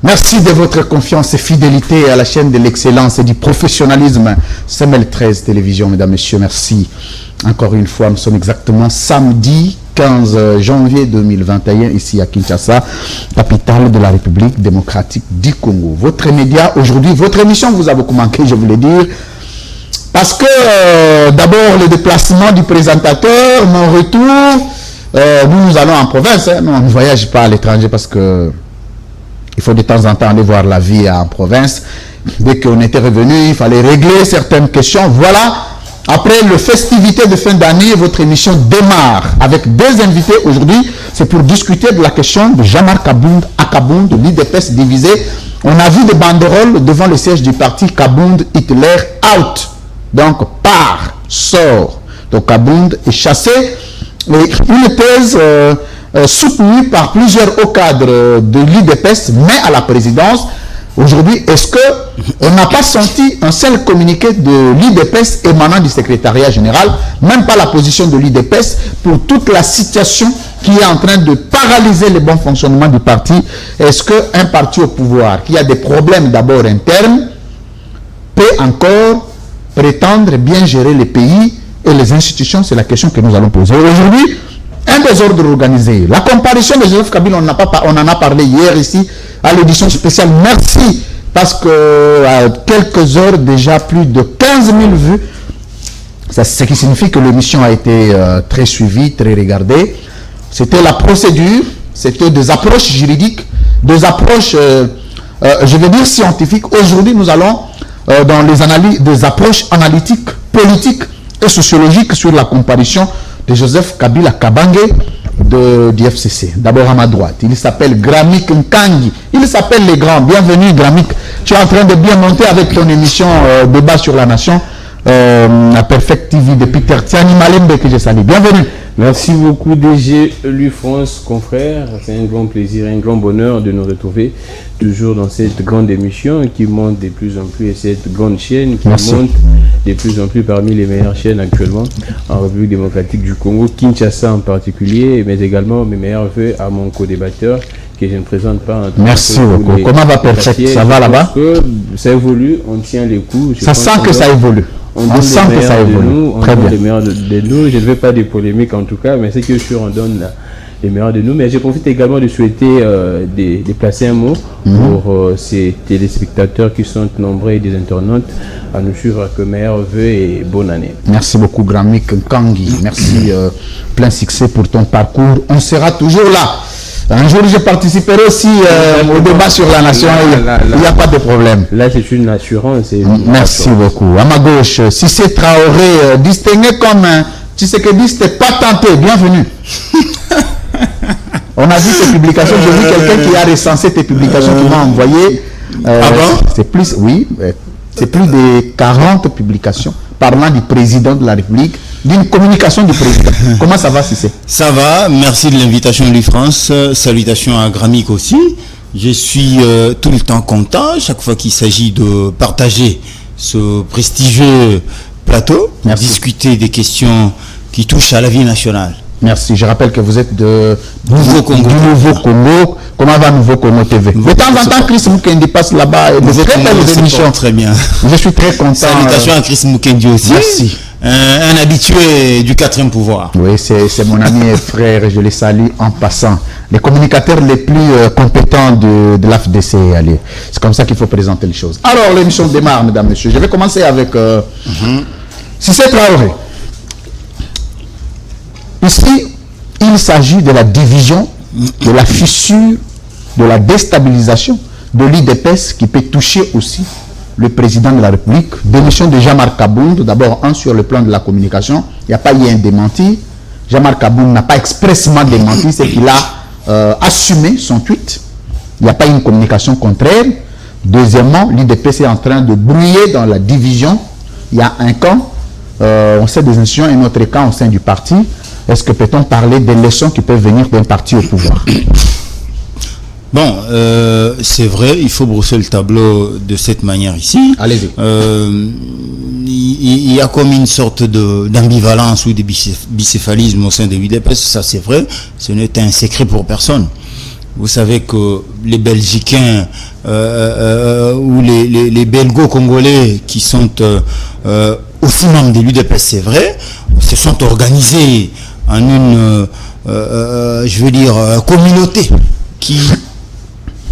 Merci de votre confiance et fidélité à la chaîne de l'excellence et du professionnalisme. Semel 13 Télévision, mesdames, messieurs, merci. Encore une fois, nous sommes exactement samedi 15 janvier 2021, ici à Kinshasa, capitale de la République démocratique du Congo. Votre média aujourd'hui, votre émission vous a beaucoup manqué, je voulais dire. Parce que d'abord le déplacement du présentateur, mon retour, nous allons en province, hein, nous on ne voyage pas à l'étranger parce que il faut de temps en temps aller voir la vie en province. Dès qu'on était revenu, il fallait régler certaines questions. Voilà, après les festivités de fin d'année, votre émission démarre avec deux invités aujourd'hui. C'est pour discuter de la question de Jean-Marc Akabound, de l'IDPS divisé. On a vu des banderoles devant le siège du parti Kabound Hitler out. Donc, part, sort. Donc, Kabound est chassé. Et une thèse soutenue par plusieurs hauts cadres de l'IDPS, mais à la présidence. Aujourd'hui, est-ce qu'on n'a pas senti un seul communiqué de l'IDPS émanant du secrétariat général, même pas la position de l'IDPS, pour toute la situation qui est en train de paralyser le bon fonctionnement du parti? Est-ce qu'un parti au pouvoir, qui a des problèmes d'abord internes, peut encore prétendre bien gérer les pays et les institutions? C'est la question que nous allons poser aujourd'hui. Un désordre organisé. La comparution de Joseph Kabila, on en a parlé hier ici à l'édition spéciale. Merci, parce que à quelques heures déjà, plus de 15 000 vues. Ce qui signifie que l'émission a été très suivie, très regardée. C'était la procédure, c'était des approches juridiques, des approches, je vais dire scientifiques. Aujourd'hui, nous allons dans les analyses, des approches analytiques, politiques et sociologiques sur la comparution de Joseph Kabila Kabange du FCC. D'abord à ma droite, il s'appelle Gramik Nkangi. Il s'appelle les grands. Bienvenue Gramik. Tu es en train de bien monter avec ton émission Débat sur la Nation, la Perfect TV de Peter Tiani Malembe que je salue. Bienvenue. Merci beaucoup DG Louis France, confrère. C'est un grand plaisir, un grand bonheur de nous retrouver toujours dans cette grande émission qui monte de plus en plus, et cette grande chaîne qui monte de plus en plus parmi les meilleures chaînes actuellement en République démocratique du Congo, Kinshasa en particulier, mais également mes meilleurs vœux à mon co-débatteur que je ne présente pas. Merci beaucoup. Comment va Perfect? Ça va là-bas? Ça évolue, on tient les coups. Ça sent que ça évolue. On sent que ça évolue. Très bien. Les meilleurs de nous. Je ne veux pas des polémiques en tout cas, mais c'est que sûr on donne les meilleurs de nous. Mais je profite également de souhaiter de placer un mot pour ces téléspectateurs qui sont nombreux et des internautes à nous suivre. Que meilleurs vœux et bonne année. Merci beaucoup Gramik Nkangi. Merci, plein succès pour ton parcours. On sera toujours là. Un jour, je participerai aussi au débat sur la nation. Il n'y a pas de problème. Là, c'est une assurance. Merci beaucoup. À ma gauche, Cissé Traoré, distingué comme Tshisekedi, t'es pas tenté. Bienvenue. On a vu tes publications. J'ai vu quelqu'un qui a recensé tes publications, qui m'a envoyé. C'est plus, oui, c'est plus de 40 publications parlant du président de la République, d'une communication du président. Comment ça va, Cissé? Ça va, merci de l'invitation Louis France. Salutations à Gramik aussi. Je suis tout le temps content chaque fois qu'il s'agit de partager ce prestigieux plateau, discuter des questions qui touchent à la vie nationale. Merci. Je rappelle que vous êtes du Nouveau Congo. Comment va Nouveau Congo TV? De temps en temps, Chris Mukendi passe là-bas et de très belles émissions. Très bien. Je suis très content. Salutations à Chris Mukendi aussi. Merci. Un habitué du 4e pouvoir. Oui, c'est mon ami et frère, je les salue en passant. Les communicateurs les plus compétents de l'AFDC. C'est comme ça qu'il faut présenter les choses. Alors, l'émission démarre, mesdames, messieurs. Je vais commencer avec Cissé Traoré. Ici, il s'agit de la division, de la fissure, de la déstabilisation de l'IDPS qui peut toucher aussi le président de la République. Démission de Jean-Marc Akabound, d'abord sur le plan de la communication, il n'y a pas eu un démenti. Jean-Marc Akabound n'a pas expressément démenti, c'est qu'il a assumé son tweet. Il n'y a pas eu une communication contraire. Deuxièmement, l'IDPS est en train de brouiller dans la division. Il y a un camp, on sait des institutions, et un autre camp au sein du parti. Est-ce que peut-on parler des leçons qui peuvent venir d'un parti au pouvoir? Bon, c'est vrai, il faut brosser le tableau de cette manière ici. Allez-y. Il y a comme une sorte d'ambivalence ou de bicéphalisme au sein de l'UDPS, ça c'est vrai, ce n'est un secret pour personne. Vous savez que les Belgicains ou les Belgo-Congolais qui sont aussi membres de l'UDPS, c'est vrai, se sont organisés en une, communauté qui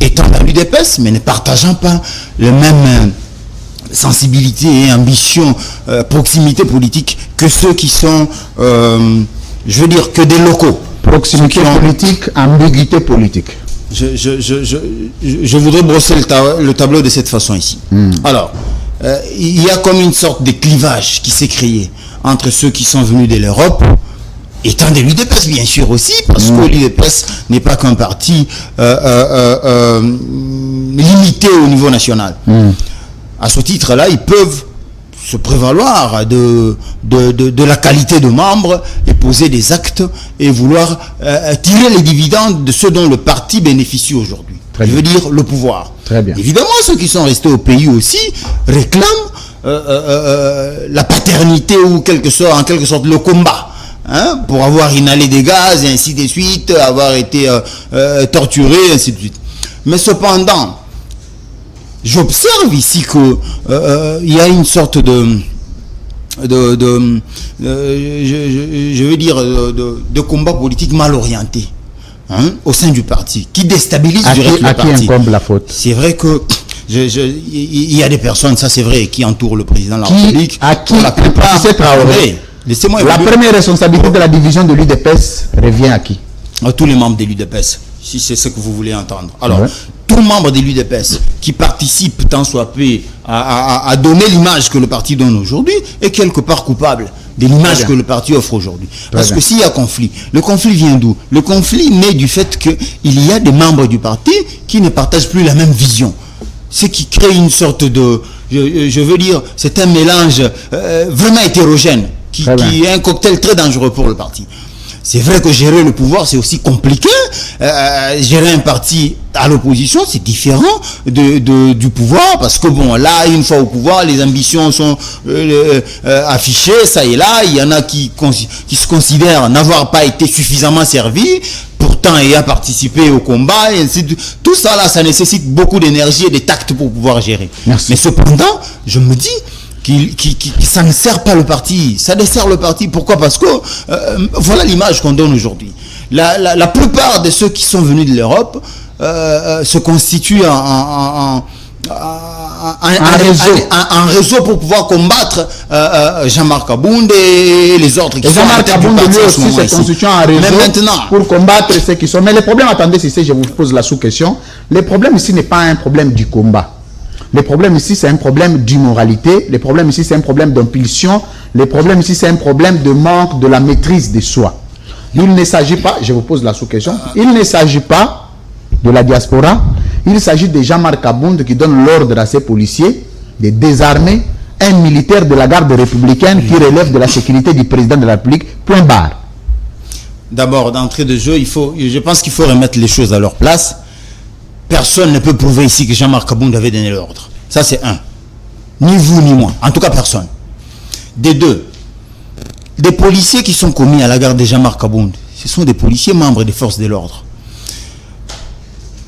étant dans l'UDPS, mais ne partageant pas les mêmes sensibilité et ambition, proximité politique que ceux qui sont, que des locaux. Proximité politique, ambiguïté politique. Je voudrais brosser le tableau de cette façon ici. Alors, il y a comme une sorte de clivage qui s'est créé entre ceux qui sont venus de l'Europe, étant de l'UDPS bien sûr aussi, parce que l'UDPS n'est pas qu'un parti limité au niveau national. À ce titre-là, ils peuvent se prévaloir de la qualité de membre et poser des actes et vouloir tirer les dividendes de ce dont le parti bénéficie aujourd'hui. Je veux dire le pouvoir. Très bien. Évidemment, ceux qui sont restés au pays aussi réclament la paternité ou en quelque sorte le combat. Pour avoir inhalé des gaz et ainsi de suite, avoir été torturé, ainsi de suite. Mais cependant, j'observe ici que il y a une sorte de combat politique mal orienté au sein du parti qui déstabilise le parti. À qui incombe la faute? C'est vrai que il y a des personnes, ça c'est vrai, qui entourent le président de la République. À qui la plupart la première responsabilité de la division de l'UDPS revient à qui? À tous les membres de l'UDPS, si c'est ce que vous voulez entendre. Alors, tout membre de l'UDPS qui participe tant soit peu à donner l'image que le parti donne aujourd'hui est quelque part coupable de l'image que le parti offre aujourd'hui. Parce que s'il y a conflit, le conflit vient d'où? Le conflit naît du fait qu'il y a des membres du parti qui ne partagent plus la même vision. Ce qui crée une sorte de... c'est un mélange vraiment hétérogène qui est un cocktail très dangereux pour le parti. C'est vrai que gérer le pouvoir, c'est aussi compliqué. Gérer un parti à l'opposition, c'est différent du pouvoir, parce que bon, là, une fois au pouvoir, les ambitions sont affichées, ça et là. Il y en a qui se considèrent n'avoir pas été suffisamment servis, pourtant ayant participé au combat, et ainsi de... Tout ça, là, ça nécessite beaucoup d'énergie et de tact pour pouvoir gérer. Merci. Mais cependant, je me dis... ça ne sert pas le parti, ça dessert le parti. Pourquoi? Parce que voilà l'image qu'on donne aujourd'hui. La plupart de ceux qui sont venus de l'Europe se constituent un réseau pour pouvoir combattre Jean-Marc Abound et les autres qui sont Jean-Marc Abound lui aussi se constitue un réseau pour combattre ceux qui sont. Mais le problème, attendez, je vous pose la sous-question. Le problème ici n'est pas un problème du combat. Le problème ici, c'est un problème d'immoralité. Le problème ici, c'est un problème d'impulsion. Le problème ici, c'est un problème de manque de la maîtrise de soi. Il ne s'agit pas, je vous pose la sous-question, il ne s'agit pas de la diaspora. Il s'agit de Jean-Marc Abound qui donne l'ordre à ses policiers de désarmer un militaire de la garde républicaine qui relève de la sécurité du président de la République. Point barre. D'abord, d'entrée de jeu, je pense qu'il faut remettre les choses à leur place. Personne ne peut prouver ici que Jean-Marc Abound avait donné l'ordre. Ça, c'est un. Ni vous, ni moi. En tout cas, personne. Des deux, des policiers qui sont commis à la garde de Jean-Marc Abound, ce sont des policiers membres des forces de l'ordre.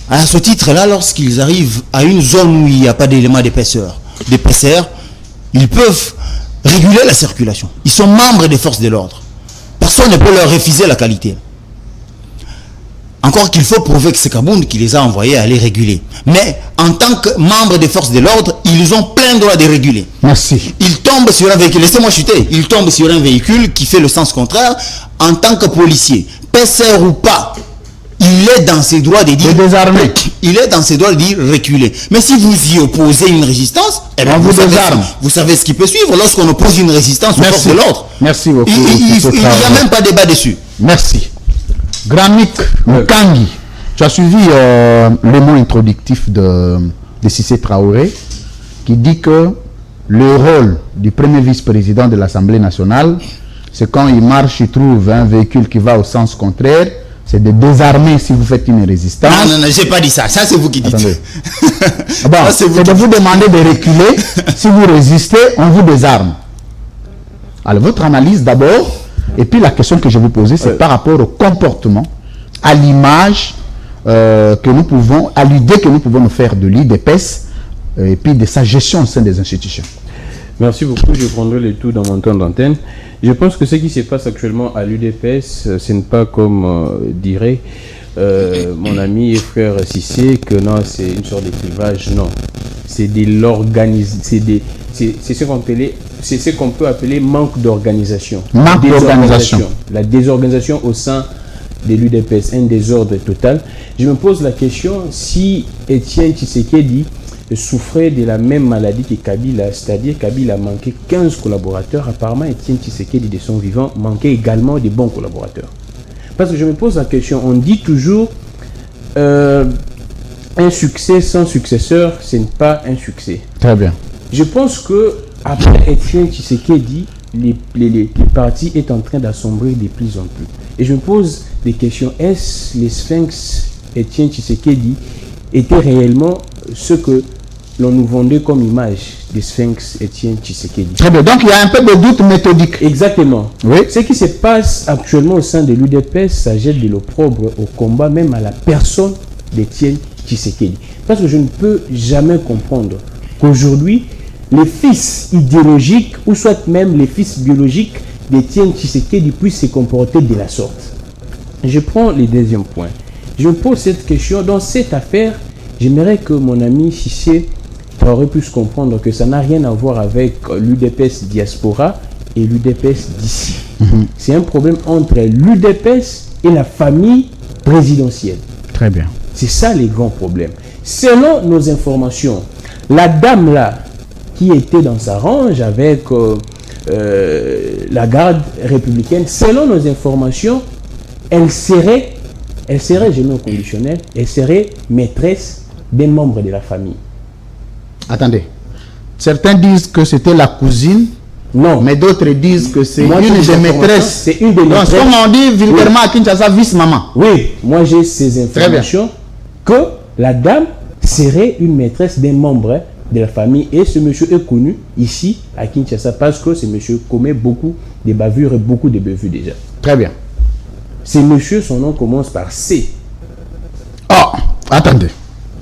À ce titre-là, lorsqu'ils arrivent à une zone où il n'y a pas d'éléments d'épaisseur, ils peuvent réguler la circulation. Ils sont membres des forces de l'ordre. Personne ne peut leur refuser la qualité. Encore qu'il faut prouver que c'est Abound qui les a envoyés à les réguler. Mais en tant que membres des forces de l'ordre, ils ont plein droit de réguler. Merci. Ils tombent sur un véhicule, laissez-moi chuter, ils tombent sur un véhicule qui fait le sens contraire. En tant que policier, PCR ou pas, il est dans ses droits de dire désarmer. Il est dans ses droits de dire reculer. Mais si vous y opposez une résistance, on vous désarme. Vous savez ce qui peut suivre lorsqu'on oppose une résistance aux forces de l'ordre. Merci beaucoup. Il n'y a même pas débat dessus. Merci. Gramik Mukangi, tu as suivi le mot introductif de Cissé Traoré qui dit que le rôle du premier vice-président de l'Assemblée nationale, c'est quand il marche, il trouve un véhicule qui va au sens contraire, c'est de désarmer si vous faites une résistance. Non, j'ai pas dit ça. Ça, c'est vous qui dites. Bon, c'est de vous demander de reculer. Si vous résistez, on vous désarme. Alors, votre analyse d'abord. Et puis la question que je vais vous poser, c'est par rapport au comportement, à l'image que nous pouvons, à l'idée que nous pouvons nous faire de l'IDPS et puis de sa gestion au sein des institutions? Merci beaucoup, je prendrai le tout dans mon temps d'antenne. Je pense que ce qui se passe actuellement à l'UDPS, ce n'est pas comme dirait mon ami et frère Cissé, que non, c'est une sorte de clivage. Non, c'est ce qu'on peut appeler manque d'organisation. Manque d'organisation. La désorganisation au sein de l'UDPS, un désordre total. Je me pose la question si Étienne Tshisekedi souffrait de la même maladie que Kabila, c'est-à-dire Kabila manquait 15 collaborateurs. Apparemment, Étienne Tshisekedi, de son vivant, manquait également de bons collaborateurs. Parce que je me pose la question, on dit toujours un succès sans successeur, ce n'est pas un succès. Très bien. Je pense que après Étienne Tshisekedi, les partis est en train d'assombrir de plus en plus. Et je me pose des questions. Est-ce les Sphinx Étienne Tshisekedi étaient réellement ce que l'on nous vendait comme image des Sphinx Étienne Tshisekedi? Très bien. Donc il y a un peu de doute méthodique. Exactement. Oui. Ce qui se passe actuellement au sein de l'UDPS, ça jette de l'opprobre au combat, même à la personne d'Étienne Tshisekedi. Parce que je ne peux jamais comprendre qu'aujourd'hui, les fils idéologiques, ou soit même les fils biologiques d'Étienne Tshisekedi puissent se comporter de la sorte. Je prends le deuxième point. Je me pose cette question. Dans cette affaire, j'aimerais que mon ami Cissé aurait pu comprendre que ça n'a rien à voir avec l'UDPS diaspora et l'UDPS d'ici. C'est un problème entre l'UDPS et la famille présidentielle. Très bien. C'est ça les grands problèmes. Selon nos informations, la dame là, qui était dans sa range avec la garde républicaine, selon nos informations, elle serait, je mets au conditionnel, elle serait maîtresse d'un membre de la famille. Attendez. Certains disent que c'était la cousine. Non. Mais d'autres disent que c'est une Moi, des maîtresses. C'est une des maîtresses. Donc, comme on dit vulgairement à Kinshasa, vice-maman. Oui, moi j'ai ces informations que la dame serait une maîtresse d'un membre de la famille. Et ce monsieur est connu ici à Kinshasa parce que ce monsieur commet beaucoup de bavures et beaucoup de bévues déjà. Très bien. Ce monsieur, son nom commence par C. Oh, attendez.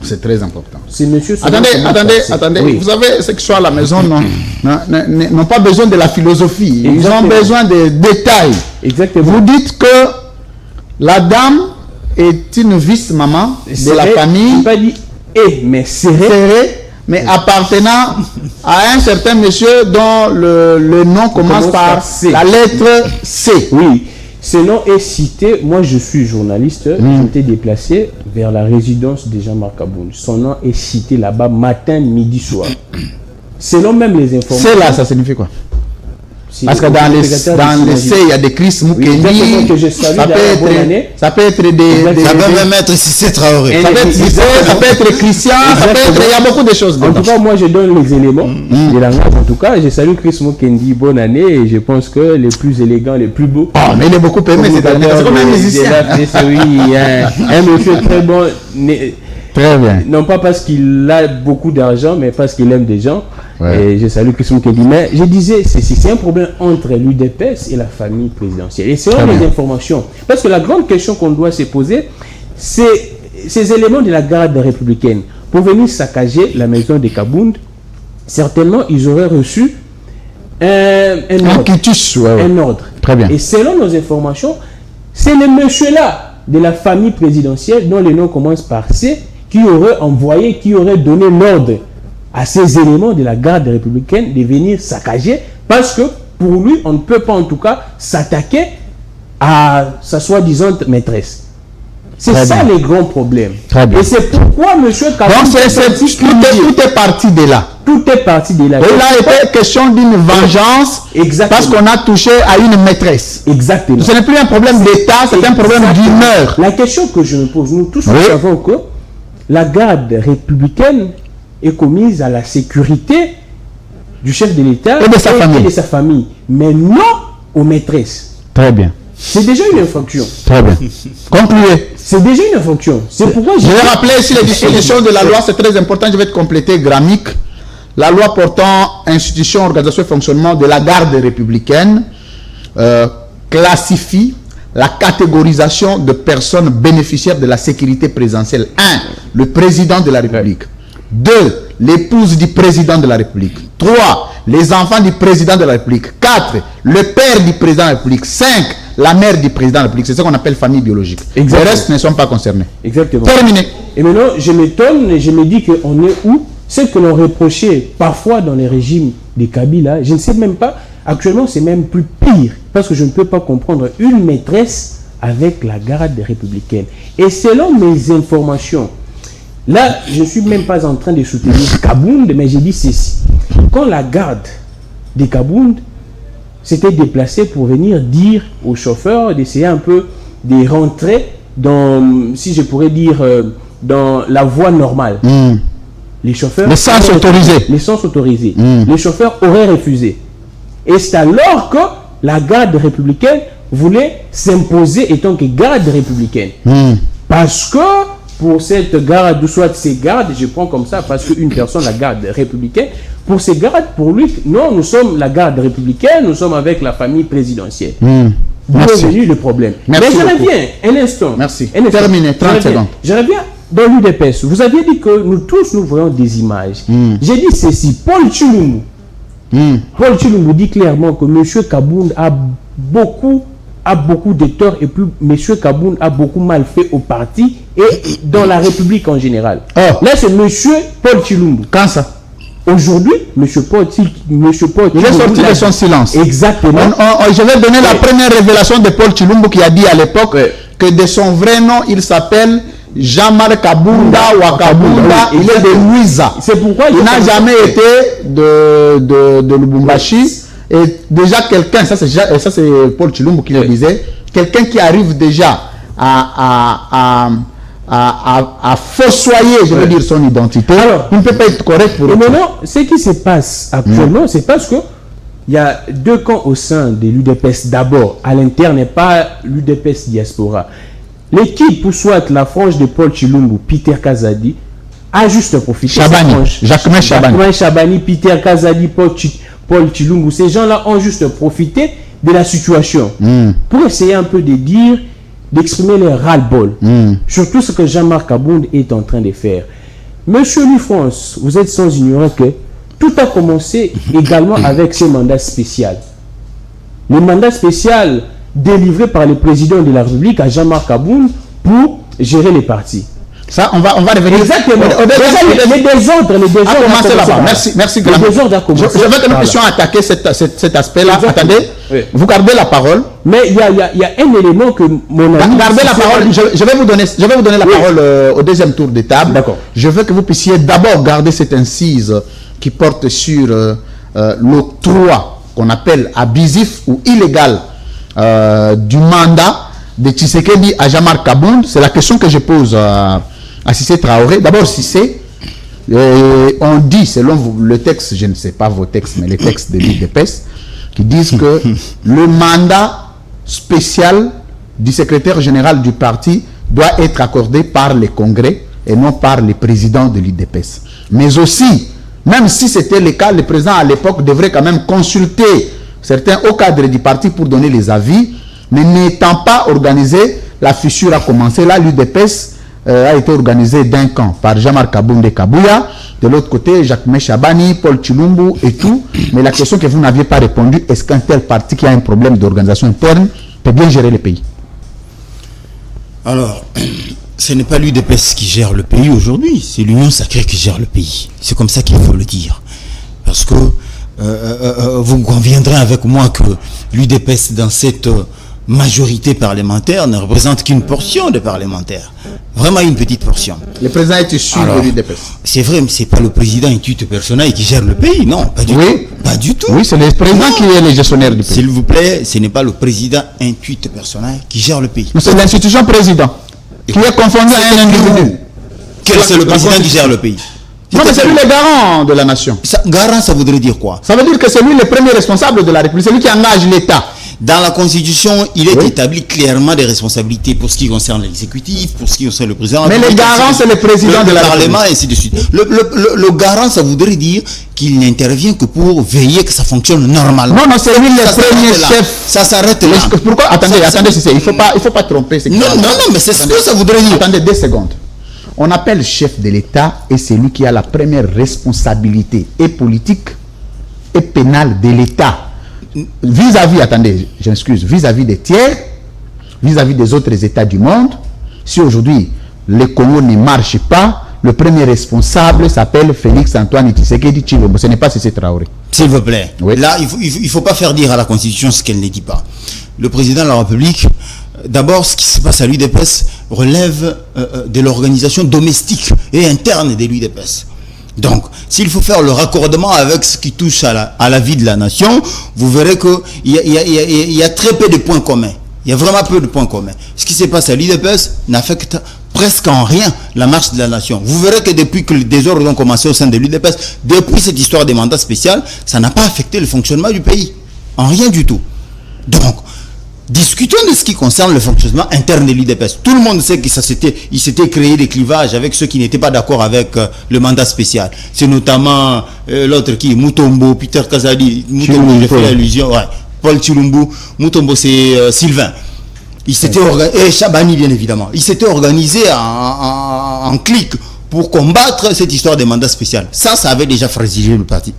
C'est très important. Ce monsieur, son Attendez, nom commence par C. attendez. Oui. Vous savez, ceux qui sont à la maison n'ont pas besoin de la philosophie. Ils Exactement. ont besoin des détails. Exactement. Vous dites que la dame est une vice-maman de la famille. Je n'ai pas dit mais serait. Serré, mais appartenant à un certain monsieur dont le nom commence par C. la lettre C. Oui, ce nom est cité. Moi, je suis journaliste. Je m'étais déplacé vers la résidence de Jean-Marc Aboun. Son nom est cité là-bas matin, midi, soir. Selon même les informations. C'est là, ça signifie quoi? si Parce que dans les C, il y a des Chris Mukendi. exactement, que je salue Ça bonne année. peut être des Ça peut même être Cissé Traoré. ça peut être Cissé, ça peut être Christian, ça peut être, il y a beaucoup de choses En dedans. tout cas, moi, je donne les éléments de la langue. En tout cas, je salue Chris Mukendi, bonne année. Et je pense que les plus élégants, les plus beaux. Oh, mais il est beaucoup aimé, c'est comme un musicien. Oui, un monsieur très bon. Très bien. Non pas parce qu'il a beaucoup d'argent, mais parce qu'il aime des gens. Ouais. Et je salue Christian Mukendi. Mais je disais, c'est un problème entre l'UDPS et la famille présidentielle. Et selon les informations, parce que la grande question qu'on doit se poser, c'est ces éléments de la garde républicaine. Pour venir saccager la maison de Kabound, certainement, ils auraient reçu un ordre. Quitus, ouais. Un ordre. Très bien. Et selon nos informations, c'est le monsieur-là de la famille présidentielle, dont le nom commence par C, qui aurait envoyé, qui aurait donné l'ordre à ces éléments de la garde républicaine de venir saccager, parce que pour lui, on ne peut pas en tout cas s'attaquer à sa soi-disant maîtresse. C'est Très ça bien. les grands problèmes. Très bien. Et c'est pourquoi monsieur Kabound Donc, tout est parti de là. tout est parti de là. Et là, il était question d'une vengeance Exactement. parce qu'on a touché à une maîtresse. Exactement. Ce n'est plus un problème d'État, c'est un problème Exactement. d'humeur. La question que je me pose, nous tous nous Oui. savons que la garde républicaine est commise à la sécurité du chef de l'État Et de sa famille. de sa famille, mais non aux maîtresses. Très bien. C'est déjà une infraction. Très bien. Concluez. C'est déjà une infraction. C'est pourquoi Je vais rappeler ici les dispositions de la loi, c'est très important, je vais te compléter, Gramic. La loi portant institution, organisation et fonctionnement de la garde républicaine classifie la catégorisation de personnes bénéficiaires de la sécurité présidentielle. 1. Le président de la République. 2. L'épouse du président de la République. 3. Les enfants du président de la République. 4. Le père du président de la République. 5. La mère du président de la République. C'est ce qu'on appelle famille biologique. Exactement. Les restes ne sont pas concernés. Exactement. Terminé. Et maintenant, je m'étonne et je me dis qu'on est où? Ce que l'on reprochait parfois dans les régimes des Kabila, je ne sais même pas. Actuellement, c'est même plus pire. Parce que je ne peux pas comprendre une maîtresse avec la garde républicaine. Et selon mes informations, là, je ne suis même pas en train de soutenir Kabound, mais j'ai dit ceci. Quand la garde des Kabound s'était déplacée pour venir dire aux chauffeurs d'essayer un peu de rentrer dans, si je pourrais dire, dans la voie normale. Les chauffeurs... Les sens autorisés. Les sens autorisés. Les chauffeurs auraient refusé. Et c'est alors que la garde républicaine voulait s'imposer étant que garde républicaine. Parce que pour cette garde, ou soit ces gardes, je prends comme ça, parce qu'une personne, la garde républicaine, pour ces gardes, pour lui, non, nous sommes la garde républicaine, nous sommes avec la famille présidentielle. D'où est venu le problème. Merci. Mais je reviens, un instant. Merci. Un instant. Terminé, 30 secondes. Je reviens dans l'UDPS. Vous aviez dit que nous tous, nous voyons des images. J'ai dit ceci, Paul Tshilumbu. Paul Tshilumbu dit clairement que M. Kabound a beaucoup de tort et puis M. Kabound a beaucoup mal fait au parti et dans la République en général. Oh. Là, c'est M. Paul Tshilumbu. Quand ça? Aujourd'hui, M. Paul Tshilumbu... Il est sorti de son silence. Exactement. Je vais donner la première révélation de Paul Tshilumbu qui a dit à l'époque que de son vrai nom, il s'appelle Jean-Marc Kabunda Wakabunda. Il est de Louisa. C'est pourquoi il n'a jamais été de Lubumbashi. Et déjà quelqu'un, ça c'est Paul Tshilumbu qui le disait, quelqu'un qui arrive déjà à fossoyer, je veux dire, son identité. Alors, il ne peut pas être correct pour eux. Maintenant, ce qui se passe actuellement, c'est parce que il y a deux camps au sein de l'UDPS. D'abord, à l'interne, et pas l'UDPS diaspora. L'équipe, ou soit la frange de Paul Tshilumbu, Peter Kazadi, a juste profité. Jacquemain Chabani, Peter Kazadi, Paul Tshilumbu, ces gens-là ont juste profité de la situation pour essayer un peu de dire, d'exprimer leur ras-le-bol. Surtout ce que Jean-Marc Kabound est en train de faire. Monsieur Louis France, vous êtes sans ignorer que tout a commencé également avec ce mandat spécial. Le mandat spécial délivré par le président de la République à Jean-Marc Kabound pour gérer les partis. Ça, on va revenir. Exactement. Les désordres a commencé là-bas. Merci. Les désordres a commencé. Je veux que nous puissions attaquer cet aspect-là. Attendez, vous gardez la parole. Mais il y a un élément que mon ami... Gardez la parole. Je vais vous donner la parole au deuxième tour de table. D'accord. Je veux que vous puissiez d'abord garder cette incise qui porte sur l'octroi qu'on appelle abusif ou illégal du mandat de Tshisekedi à Jean-Marc Kabound. C'est la question que je pose à Cissé Traoré. D'abord, Cissé, on dit, selon le texte, je ne sais pas vos textes, mais les textes de l'UDPS, qui disent que le mandat spécial du secrétaire général du parti doit être accordé par les congrès et non par les présidents de l'UDPS. Mais aussi, même si c'était le cas, le président à l'époque devrait quand même consulter certains hauts cadres du parti pour donner les avis, mais n'étant pas organisé, la fissure a commencé. Là, l'UDPS a été organisé d'un camp par Jean-Marc Kabound et Kabouya, de l'autre côté, Jacquemain Chabani, Paul Tshilumbu et tout. Mais la question que vous n'aviez pas répondu, est-ce qu'un tel parti qui a un problème d'organisation interne peut bien gérer le pays? Alors, ce n'est pas l'UDPS qui gère le pays aujourd'hui, c'est l'Union Sacrée qui gère le pays. C'est comme ça qu'il faut le dire. Parce que vous conviendrez avec moi que l'UDPS dans cette majorité parlementaire ne représente qu'une portion des parlementaires. Vraiment une petite portion. Le président est issu de l'UDPS. C'est vrai, mais ce n'est pas le président intuit personnel qui gère le pays, non, pas du tout. Pas du tout. Oui, c'est le président qui est le gestionnaire du pays. S'il vous plaît, ce n'est pas le président intuit personnel qui gère le pays. C'est l'institution président qui est confondue à un individu. C'est le président qui gère le pays. Non, mais c'est lui le garant de la nation. Garant, ça voudrait dire quoi? Ça veut dire que c'est lui le premier responsable de la République, c'est lui qui engage l'État. Dans la Constitution, il est établi clairement des responsabilités pour ce qui concerne l'exécutif, pour ce qui concerne le président. Mais le garant, c'est le président de la Parlement, et ainsi de suite. Le garant, ça voudrait dire qu'il n'intervient que pour veiller que ça fonctionne normalement. Non, c'est lui le premier chef. Ça s'arrête là. Pourquoi? Attendez, il faut pas tromper. Non, mais c'est ce que ça voudrait dire. Attendez 2 secondes. On appelle chef de l'État et c'est lui qui a la première responsabilité et politique et pénale de l'État. Vis-à-vis, attendez, j'excuse, vis-à-vis des tiers, vis-à-vis des autres États du monde, si aujourd'hui le Congo ne marche pas, le premier responsable s'appelle Félix Antoine Tshisekedi Tshilombo. Ce n'est pas Cissé Traoré. S'il vous plaît. Oui. Là, il faut pas faire dire à la Constitution ce qu'elle ne dit pas. Le président de la République, d'abord, ce qui se passe à l'UDPS relève de l'organisation domestique et interne de l'UDPS. Donc, s'il faut faire le raccordement avec ce qui touche à la vie de la nation, vous verrez qu'il y a très peu de points communs. Il y a vraiment peu de points communs. Ce qui se passe à l'UDPS n'affecte presque en rien la marche de la nation. Vous verrez que depuis que les désordres ont commencé au sein de l'UDPS, depuis cette histoire des mandats spéciaux, ça n'a pas affecté le fonctionnement du pays. En rien du tout. Donc, discutons de ce qui concerne le fonctionnement interne de l'UDPS. Tout le monde sait que il s'était créé des clivages avec ceux qui n'étaient pas d'accord avec le mandat spécial. C'est notamment l'autre qui, Mutombo, Peter Kazadi, Mutombo, j'ai fait allusion, ouais, Paul Chilumbu, Mutombo c'est Sylvain. Il s'était organisé, et Chabani bien évidemment, il s'était organisé en clique pour combattre cette histoire des mandats spéciaux. Ça avait déjà fragilisé le parti.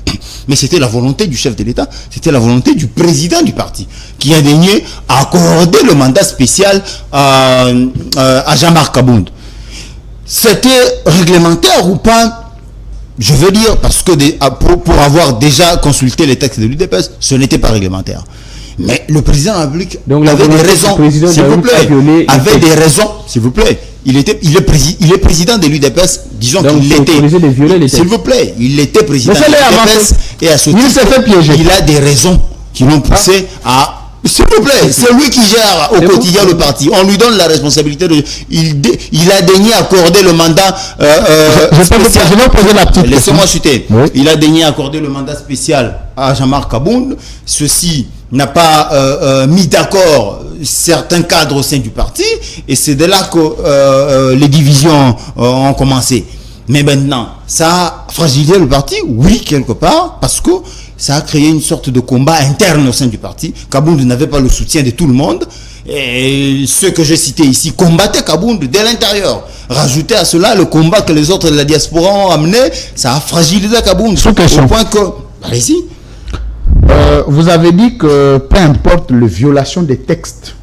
Mais c'était la volonté du chef de l'État, c'était la volonté du président du parti, qui a daigné accorder le mandat spécial à Jean-Marc Kabound. C'était réglementaire ou pas? Je veux dire, parce que pour avoir déjà consulté les textes de l'UDPS, ce n'était pas réglementaire. Mais le président de la République avait des raisons, s'il vous plaît, avait des raisons, s'il vous plaît. Il est président de l'UDPS, disons qu'il l'était. S'il vous plaît, il était président de l'UDPS et à ce titre, il a des raisons qui l'ont poussé à... S'il vous plaît, c'est lui qui gère au quotidien le parti. On lui donne la responsabilité de... Il a daigné accorder le mandat spécial. Je vais poser la petite question. Laissez-moi chuter. Oui. Il a daigné accorder le mandat spécial à Jean-Marc Kabound. Ceci n'a pas mis d'accord certains cadres au sein du parti. Et c'est de là que les divisions ont commencé. Mais maintenant, ça a fragilisé le parti, oui, quelque part, parce que ça a créé une sorte de combat interne au sein du parti. Kabound n'avait pas le soutien de tout le monde. Et ceux que j'ai cités ici combattaient Kabound dès l'intérieur. Rajouter à cela le combat que les autres de la diaspora ont amené, ça a fragilisé Kabound. Au point que... Allez-y. Vous avez dit que peu importe la violation des textes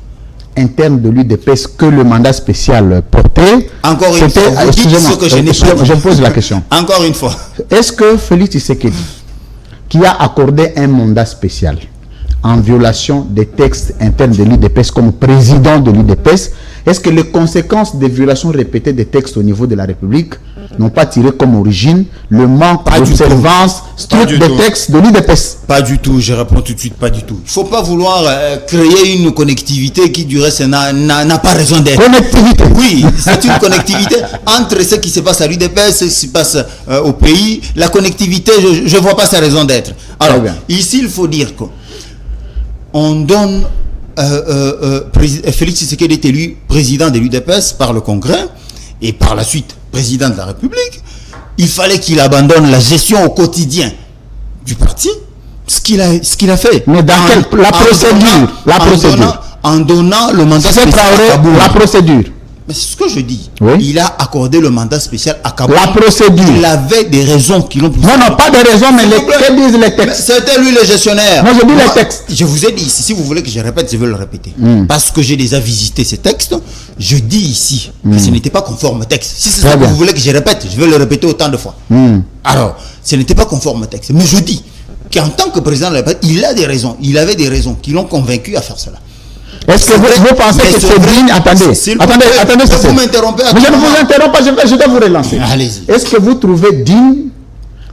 interne de l'UDPS que le mandat spécial portait. Encore une fois, vous dites ce que je n'ai pas dit. Je pose la question. Encore une fois. Est-ce que Félix Tshisekedi, qui a accordé un mandat spécial en violation des textes internes de l'UDPS comme président de l'UDPS, est-ce que les conséquences des violations répétées des textes au niveau de la République n'ont pas tiré comme origine le manque d'observance stricte des textes de l'UDPS? Pas du tout, je réponds tout de suite, pas du tout. Il ne faut pas vouloir créer une connectivité qui du reste n'a pas raison d'être. Connectivité? Oui, c'est une connectivité entre ce qui se passe à l'UDPS et ce qui se passe au pays. La connectivité, je ne vois pas sa raison d'être. Alors, ici, il faut dire que on donne... Félix Tshisekedi est élu président de l'UDPS par le Congrès et par la suite président de la République. Il fallait qu'il abandonne la gestion au quotidien du parti, ce qu'il a fait. Mais dans la procédure en donnant le mandat spécial à Kabound. La procédure. Mais c'est ce que je dis. Oui. Il a accordé le mandat spécial à Kabound. La procédure. Il avait des raisons qui l'ont poussé. Non, pas des raisons, mais que disent les textes? C'était lui le gestionnaire. Moi, je dis les textes. Je vous ai dit ici, si vous voulez que je répète, je vais le répéter. Parce que j'ai déjà visité ces textes, je dis ici que ce n'était pas conforme au texte. Si c'est ça que vous voulez que je répète, je vais le répéter autant de fois. Alors, ce n'était pas conforme au texte. Mais je dis qu'en tant que président de la République, il a des raisons. Il avait des raisons qui l'ont convaincu à faire cela. Est-ce que vous pensez que c'est digne? Attendez, vous m'interrompez. Mais je ne vous interromps pas, je vais vous relancer. Allez-y. Est-ce que vous trouvez digne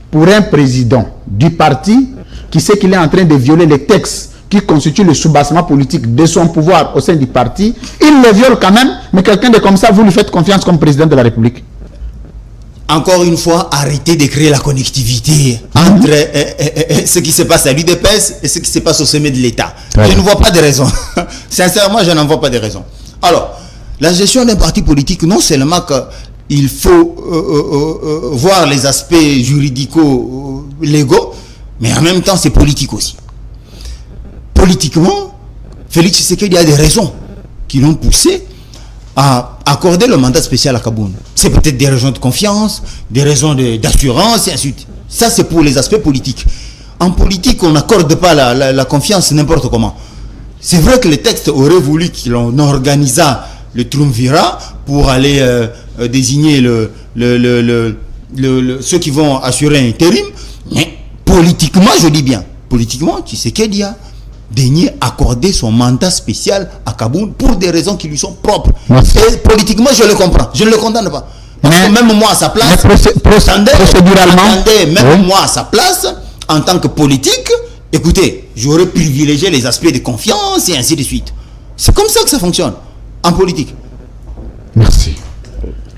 pour un président du parti qui sait qu'il est en train de violer les textes qui constituent le soubassement politique de son pouvoir au sein du parti, il le viole quand même, mais quelqu'un de comme ça, vous lui faites confiance comme président de la République? encore une fois, arrêter de créer la connectivité entre ce qui se passe à l'UDPS et ce qui se passe au sommet de l'État. Je ne vois pas de raison. Sincèrement, je n'en vois pas de raison. Alors, la gestion d'un parti politique, non seulement qu'il faut voir les aspects juridico-légaux, mais en même temps, c'est politique aussi. Politiquement, Félix Tshisekedi a des raisons qui l'ont poussé à accorder le mandat spécial à Kaboun. C'est peut-être des raisons de confiance, des raisons d'assurance, et ainsi de suite. Ça, c'est pour les aspects politiques. En politique, on n'accorde pas la confiance n'importe comment. C'est vrai que le texte aurait voulu qu'on organisât le triumvirat pour aller désigner ceux qui vont assurer un intérim, mais politiquement, je dis bien, politiquement, Tshisekedi a daigné accorder son mandat spécial à Kaboun pour des raisons qui lui sont propres. Et politiquement, je le comprends. Je ne le condamne pas. Parce que même moi à sa place, moi à sa place, en tant que politique, écoutez, j'aurais privilégié les aspects de confiance et ainsi de suite. C'est comme ça que ça fonctionne en politique. Merci.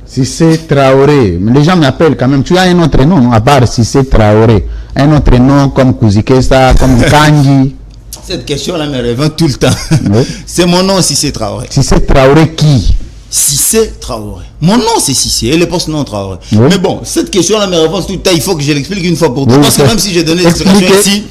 Cissé Traoré, les gens m'appellent quand même. Tu as un autre nom à part Cissé Traoré? Un autre nom comme Kouzikessa, comme Kangi? Cette question-là me revient tout le temps. Oui. C'est mon nom, Cissé Traoré. Cissé Traoré qui? Cissé Traoré. Mon nom, c'est Cissé et le poste nom Traoré. Oui. Mais bon, cette question-là me revient tout le temps. Il faut que je l'explique une fois pour toutes. Oui, parce que même si j'ai donné l'explication ici,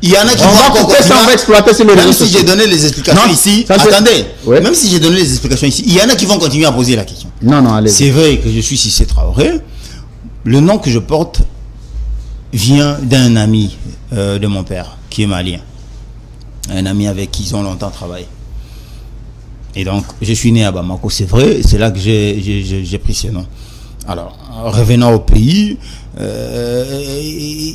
il y en a qui vont encore continuer. Même si j'ai donné les explications ici, attendez. Oui. Même si j'ai donné les explications ici, il y en a qui vont continuer à poser la question. Non, allez. C'est vrai que je suis Cissé Traoré. Le nom que je porte vient d'un ami de mon père, qui est malien. Un ami avec qui ils ont longtemps travaillé. Et donc, je suis né à Bamako, c'est vrai, c'est là que j'ai pris ce nom. Alors, revenant au pays,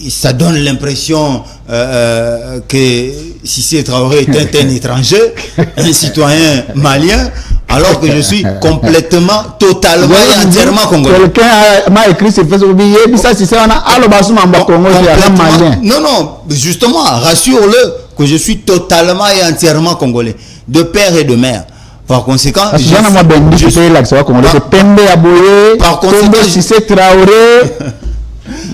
ça donne l'impression que Cissé Traoré est un étranger, un citoyen malien, alors que je suis complètement, totalement et entièrement congolais. Quelqu'un m'a écrit sur Facebook, ça c'est ça, on a non, justement, rassure-le que je suis totalement et entièrement congolais, de père et de mère. Par conséquent,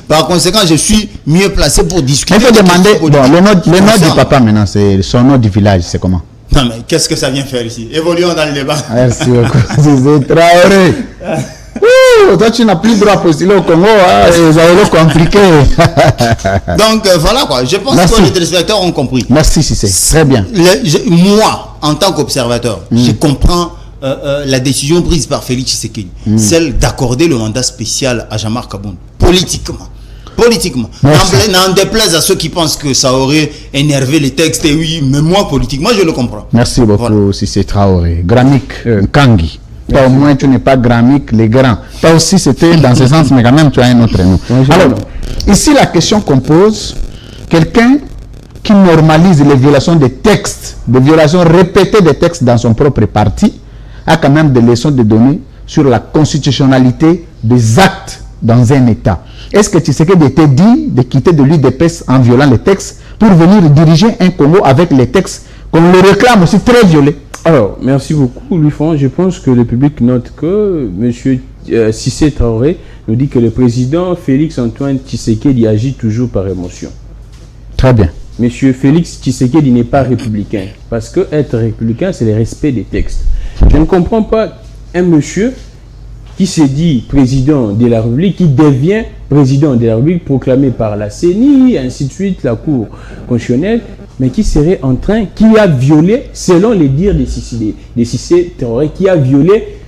par conséquent, je suis mieux placé pour discuter. Il faut demander, le nom du papa maintenant, c'est son nom du village, c'est comment? Non mais qu'est-ce que ça vient faire ici? Évoluons dans le débat. Merci beaucoup. C'est Traoré. Toi tu n'as plus droit à postuler au Congo, les aéros compliqués. Donc voilà quoi, je pense que les téléspectateurs ont compris. Merci Cissé, très bien. Moi, en tant qu'observateur, je comprends la décision prise par Félix Tshisekedi, celle d'accorder le mandat spécial à Jean-Marc Kaboun, politiquement. N'en déplaise à ceux qui pensent que ça aurait énervé les textes, et oui, mais moi politiquement je le comprends. Merci beaucoup Cissé Traoré. Gramik Kangi. Toi au moins tu n'es pas Gramik les grands. Toi aussi c'était dans ce sens, mais quand même tu as un autre nom. Alors, ici la question qu'on pose, quelqu'un qui normalise les violations des textes, des violations répétées des textes dans son propre parti, a quand même des leçons de donner sur la constitutionnalité des actes dans un État. Est-ce que Tshisekedi était dit de quitter de l'UDPS en violant les textes pour venir diriger un Congo avec les textes qu'on le réclame aussi très violés? Alors, merci beaucoup, Louis-François. Je pense que le public note que M. Cissé Traoré nous dit que le président Félix-Antoine Tshisekedi agit toujours par émotion. Très bien. M. Félix Tshisekedi n'est pas républicain. Parce que être républicain, c'est le respect des textes. Je ne comprends pas un monsieur qui s'est dit président de la République, qui devient président de la République proclamé par la CENI, ainsi de suite, la Cour constitutionnelle, mais qui serait en train, qui a violé, selon les dires des Cissé Traoré, qui a violé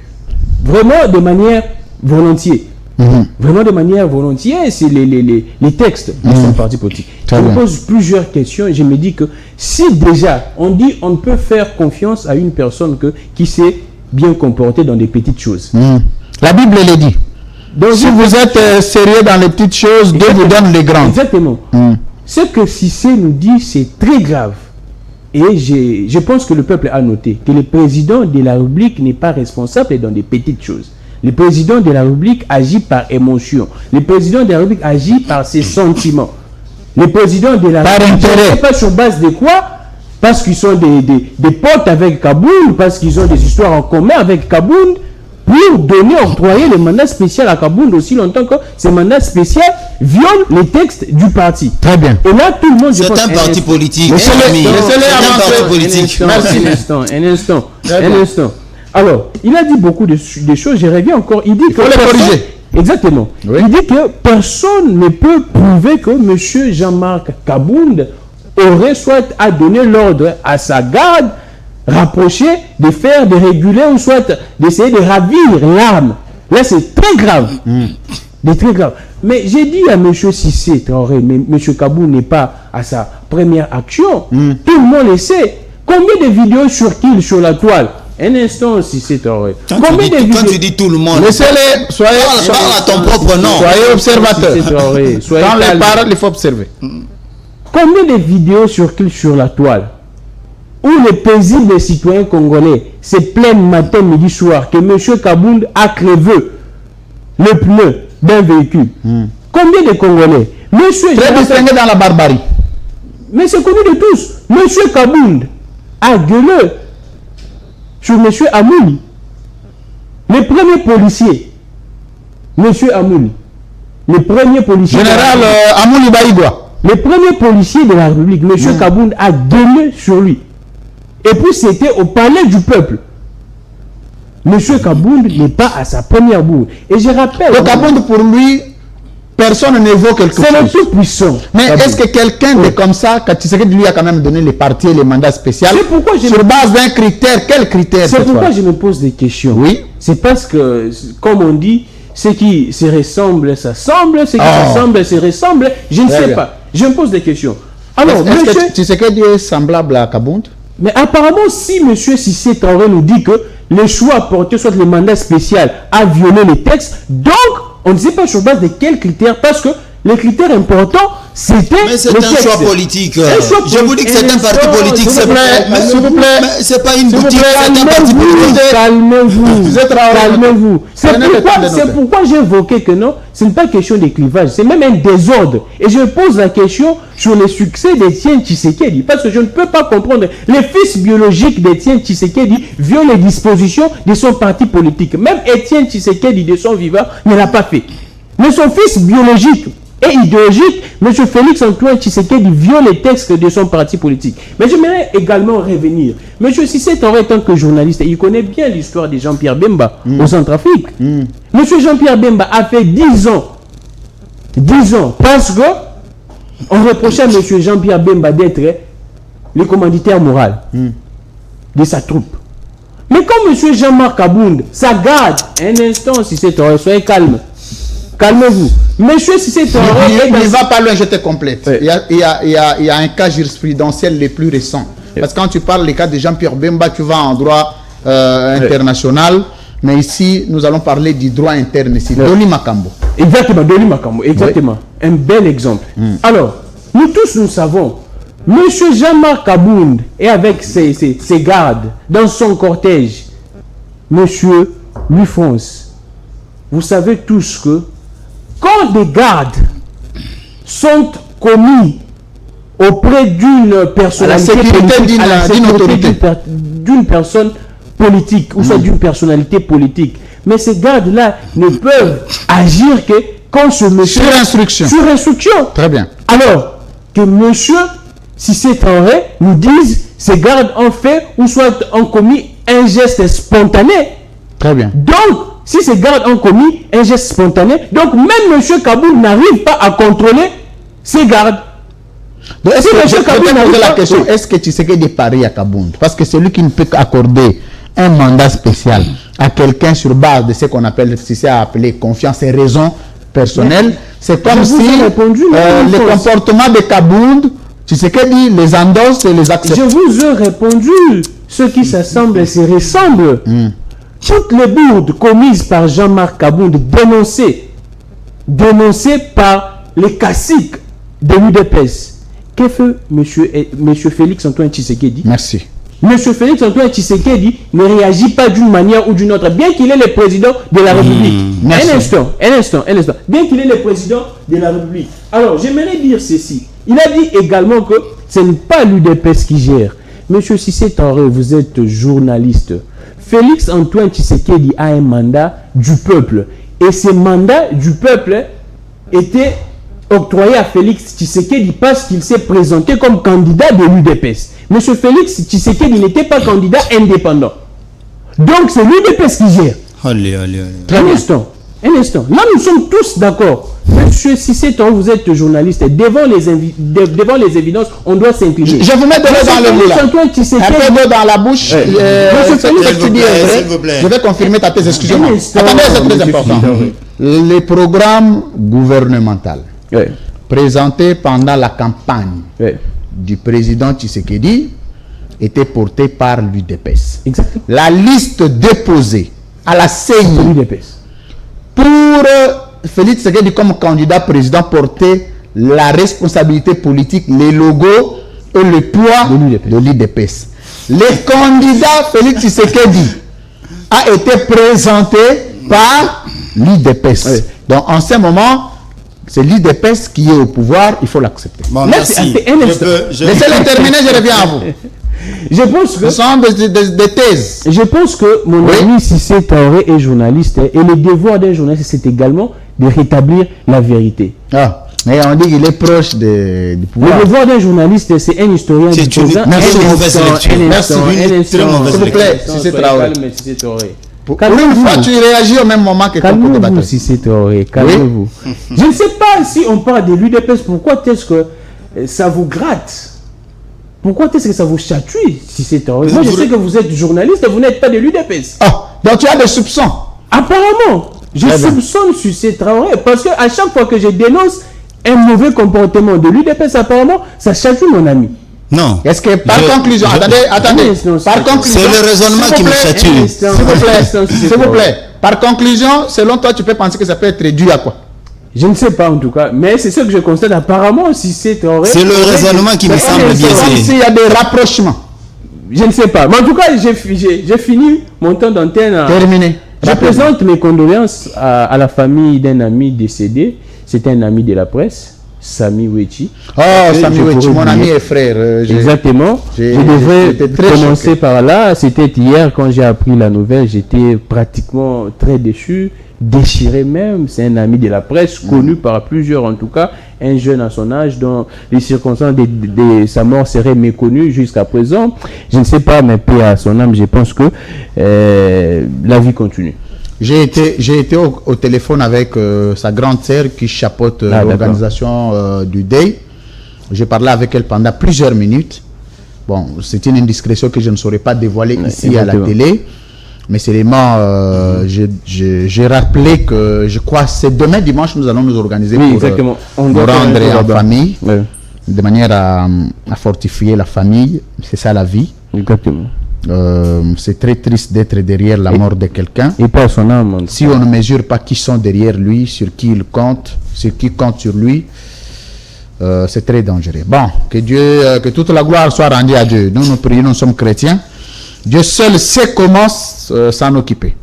vraiment de manière volontiers. Vraiment de manière volontiers, c'est les textes de son parti politique. Je me pose plusieurs questions et je me dis que si déjà on dit on ne peut faire confiance à une personne qui s'est bien comportée dans des petites choses. La Bible le dit. Donc si vous êtes sérieux dans les petites choses, Dieu vous donne les grandes. Exactement. Ce que Cissé nous dit, c'est très grave. Et je pense que le peuple a noté que le président de la République n'est pas responsable dans des petites choses. Le président de la République agit par émotion. Le président de la République agit par ses sentiments. Le président de la République ne sait pas sur base de quoi? Parce qu'ils sont des potes avec Kaboul, parce qu'ils ont des histoires en commun avec Kaboul, pour octroyer le mandat spécial à Kabound aussi longtemps que ce mandat spécial viole les textes du parti. Très bien. Et là, tout le monde... C'est un parti politique. Un instant. Alors, il a dit beaucoup de choses, je reviens encore. Il dit que... faut les corriger. Exactement. Oui. Il dit que personne ne peut prouver que M. Jean-Marc Kabound aurait soit à donner l'ordre à sa garde rapprochée de faire, de réguler ou soit d'essayer de ravir l'arme. Là, c'est très grave. Très grave. Mais j'ai dit à M. Cissé Traoré, mais M. Kabound n'est pas à sa première action. Tout le monde le sait. Combien de vidéos circulent sur la toile? Un instant, Cissé Traoré. Quand tu dis tout le monde, laissez-les, parle à ton propre nom. Soyez observateur. Cissé Traoré, soyez Quand les calme. parle, il faut observer. Combien de vidéos circulent sur la toile où les paisibles citoyens congolais se plaignent matin, midi, soir que M. Kabound a crevé le pneu d'un véhicule? Combien de Congolais? Très distingué dans la barbarie. Mais c'est connu de tous. M. Kabound a gueulé sur M. Amouli. Le premier policier, M. Amouli, le premier policier... Général Amouli Baïgwa. Le premier policier de la République, M. Kabound, a gueulé sur lui. Et puis c'était au palais du peuple. M. Kabound n'est pas à sa première bourre. Et je rappelle... Le Kabound, pour lui, personne ne vaut quelque chose. C'est le tout puissant. Mais Kabound. est-ce que quelqu'un de comme ça, quand tu sais que lui a quand même donné les partis et les mandats spéciaux, C'est pourquoi sur base d'un critère, quel critère C'est cette pourquoi fois? je me pose des questions. Oui. C'est parce que, comme on dit, ce qui se ressemble, ça semble, ce qui s'assemble, se ressemble. Je ne Très sais bien. pas. Je me pose des questions. Alors, Est-ce monsieur... que tu sais que Dieu est semblable à Kabound? Mais apparemment, si M. Cissé Traoré nous dit que le choix porté soit le mandat spécial a violé les textes, donc on ne sait pas sur base de quels critères, parce que les critères importants, c'était... Mais c'est un choix politique. Je vous dis que c'est un parti politique. S'il vous plaît. C'est pas une S'il vous boutique, plaît, c'est un parti politique. Calmez-vous. C'est pourquoi j'ai évoqué que non, ce n'est pas question de clivage, c'est même un désordre. Et je pose la question sur le succès d'Étienne Tshisekedi, parce que je ne peux pas comprendre. Le fils biologique d'Étienne Tshisekedi viole les dispositions de son parti politique. Même Étienne Tshisekedi, de son vivant, ne l'a pas fait. Mais son fils biologique et idéologique, M. Félix Antoine Tshisekedi viole les textes de son parti politique. Mais j'aimerais également revenir. M. Cissé Traoré, en tant que journaliste, il connaît bien l'histoire de Jean-Pierre Bemba au Centrafrique. M. Jean-Pierre Bemba a fait 10 ans, parce que on reprochait à M. Jean-Pierre Bemba d'être le commanditaire moral de sa troupe. Mais comme M. Jean-Marc Kabound, ça garde un instant, Cissé Traoré, soyez calme. Calmez-vous. Monsieur Cissé Traoré... Il ne va pas loin, je te complète. Ouais. Il y a un cas jurisprudentiel le plus récent. Parce que quand tu parles des cas de Jean-Pierre Bemba, tu vas en droit international. Mais ici, nous allons parler du droit interne ici. Doli Makambo. Exactement, Doli Makambo. Exactement. Un bel exemple. Alors, nous tous, nous savons, Monsieur Jean-Marc Kabound est avec ses gardes dans son cortège. Monsieur Louis-France, vous savez tous que quand des gardes sont commis auprès d'une personnalité politique, à la sécurité d'une personne politique, ou soit d'une personnalité politique, mais ces gardes-là ne peuvent agir que quand ce monsieur... Sur instruction. Sur instruction. Très bien. Alors, que monsieur Cissé Traoré nous dise ces gardes ont fait ou soit ont commis un geste spontané. Très bien. Donc, si ces gardes ont commis un geste spontané, donc même M. Kabound n'arrive pas à contrôler ces gardes. Donc, est-ce Si que, M. je peux Kabound te n'arrive poser la pas- question, oui. est-ce que tu sais qu'il est pari à Kabound? Parce que c'est lui qui ne peut accorder un mandat spécial à quelqu'un sur base de ce qu'on appelle, si c'est appelé confiance et raison personnelle. C'est comme je vous si ai répondu, mais les une fois. comportements de Kabound, tu sais qu'il dit, les endosse et les accepte. Je vous ai répondu. Ceux qui s'assemblent se ressemblent. Toutes les bourdes commises par Jean-Marc Kabound, dénoncées par les caciques de l'UDPS. Que fait monsieur Félix Antoine Tshisekedi? Merci. Monsieur Félix Antoine Tshisekedi ne réagit pas d'une manière ou d'une autre, bien qu'il est le président de la République. Merci. Un instant. Bien qu'il est le président de la République. Alors, j'aimerais dire ceci. Il a dit également que ce n'est pas l'UDPS qui gère. Monsieur Cissé Traoré, vous êtes journaliste. Félix Antoine Tshisekedi a un mandat du peuple. Et ce mandat du peuple était octroyé à Félix Tshisekedi parce qu'il s'est présenté comme candidat de l'UDPS. Monsieur Félix Tshisekedi n'était pas candidat indépendant. Donc c'est l'UDPS qui gère. Allez. Un instant. Là, nous sommes tous d'accord. Monsieur Cissé, vous êtes journaliste. Devant les évidences, on doit s'incliner. Je vous mets de l'eau dans le moulin. Un peu d'eau dans la bouche. Je vais confirmer ta thèse. Excusez-moi. Attendez, c'est très important. Les programmes gouvernementaux présentés pendant la campagne du président Tshisekedi étaient portés par l'UDPS. Exactement. La liste déposée à la CENI pour Félix Tshisekedi comme candidat président portait la responsabilité politique, les logos et le poids de l'UDPS. Le candidat Félix Tshisekedi a été présenté par l'UDPS. Donc en ce moment, c'est l'UDPS qui est au pouvoir, il faut l'accepter. Bon, merci. Laissez-le terminer, je reviens à vous. Je pense que ce sont des thèses. Je pense que mon ami Cissé Traoré est journaliste et le devoir d'un journaliste, c'est également de rétablir la vérité. Ah, mais on dit qu'il est proche du pouvoir. Le devoir d'un journaliste, c'est un historien du présent. Merci, mauvaise lecture. Merci, s'il vous plaît, Cissé Traoré. Pour une fois, tu réagis au même moment que ton débatteur. Cissé Traoré, calmez-vous. Je ne sais pas si on parle de l'UDPS, pourquoi est-ce que ça vous gratte? Pourquoi est-ce que ça vous chatouille si c'est terroriste? Moi, je sais que vous êtes journaliste et vous n'êtes pas de l'UDPS. Ah, donc tu as des soupçons? Apparemment, je soupçonne sur ces Traoré parce qu'à chaque fois que je dénonce un mauvais comportement de l'UDPS, apparemment, ça chatouille mon ami. Non. Est-ce que par conclusion, attendez, par conclusion, c'est le raisonnement qui me chatouille. S'il vous plaît, par conclusion, selon toi, tu peux penser que ça peut être dû à quoi? Je ne sais pas en tout cas, mais c'est ce que je constate apparemment si c'est c'est le raisonnement qui me semble biaisé. S'il y a des rapprochements. Je ne sais pas. Mais en tout cas, j'ai fini mon temps d'antenne. Terminé. Je présente mes condoléances à la famille d'un ami décédé. C'était un ami de la presse, Sami Wechi. Oh, Sami Wechi, mon ami et frère. Exactement. Je devrais commencer par là. C'était hier quand j'ai appris la nouvelle. J'étais pratiquement très déçu. Déchiré même, c'est un ami de la presse, connu par plusieurs en tout cas, un jeune à son âge dont les circonstances de sa mort seraient méconnues jusqu'à présent. Je ne sais pas, mais paix à son âme, je pense que la vie continue. J'ai été au téléphone avec sa grande sœur qui chapeaute l'organisation du Day. J'ai parlé avec elle pendant plusieurs minutes. Bon, c'est une indiscrétion que je ne saurais pas dévoiler ici à la télé. Mais seulement, j'ai rappelé que je crois que c'est demain dimanche nous allons nous organiser pour nous rendre en famille, de manière à fortifier la famille. C'est ça la vie. Exactement. C'est très triste d'être derrière la mort de quelqu'un. Et pas son âme. Si on ne mesure pas qui sont derrière lui, sur qui il compte, sur qui compte sur lui, c'est très dangereux. Bon, que toute la gloire soit rendue à Dieu. Nous prions, nous sommes chrétiens. Dieu seul sait comment s'en occuper.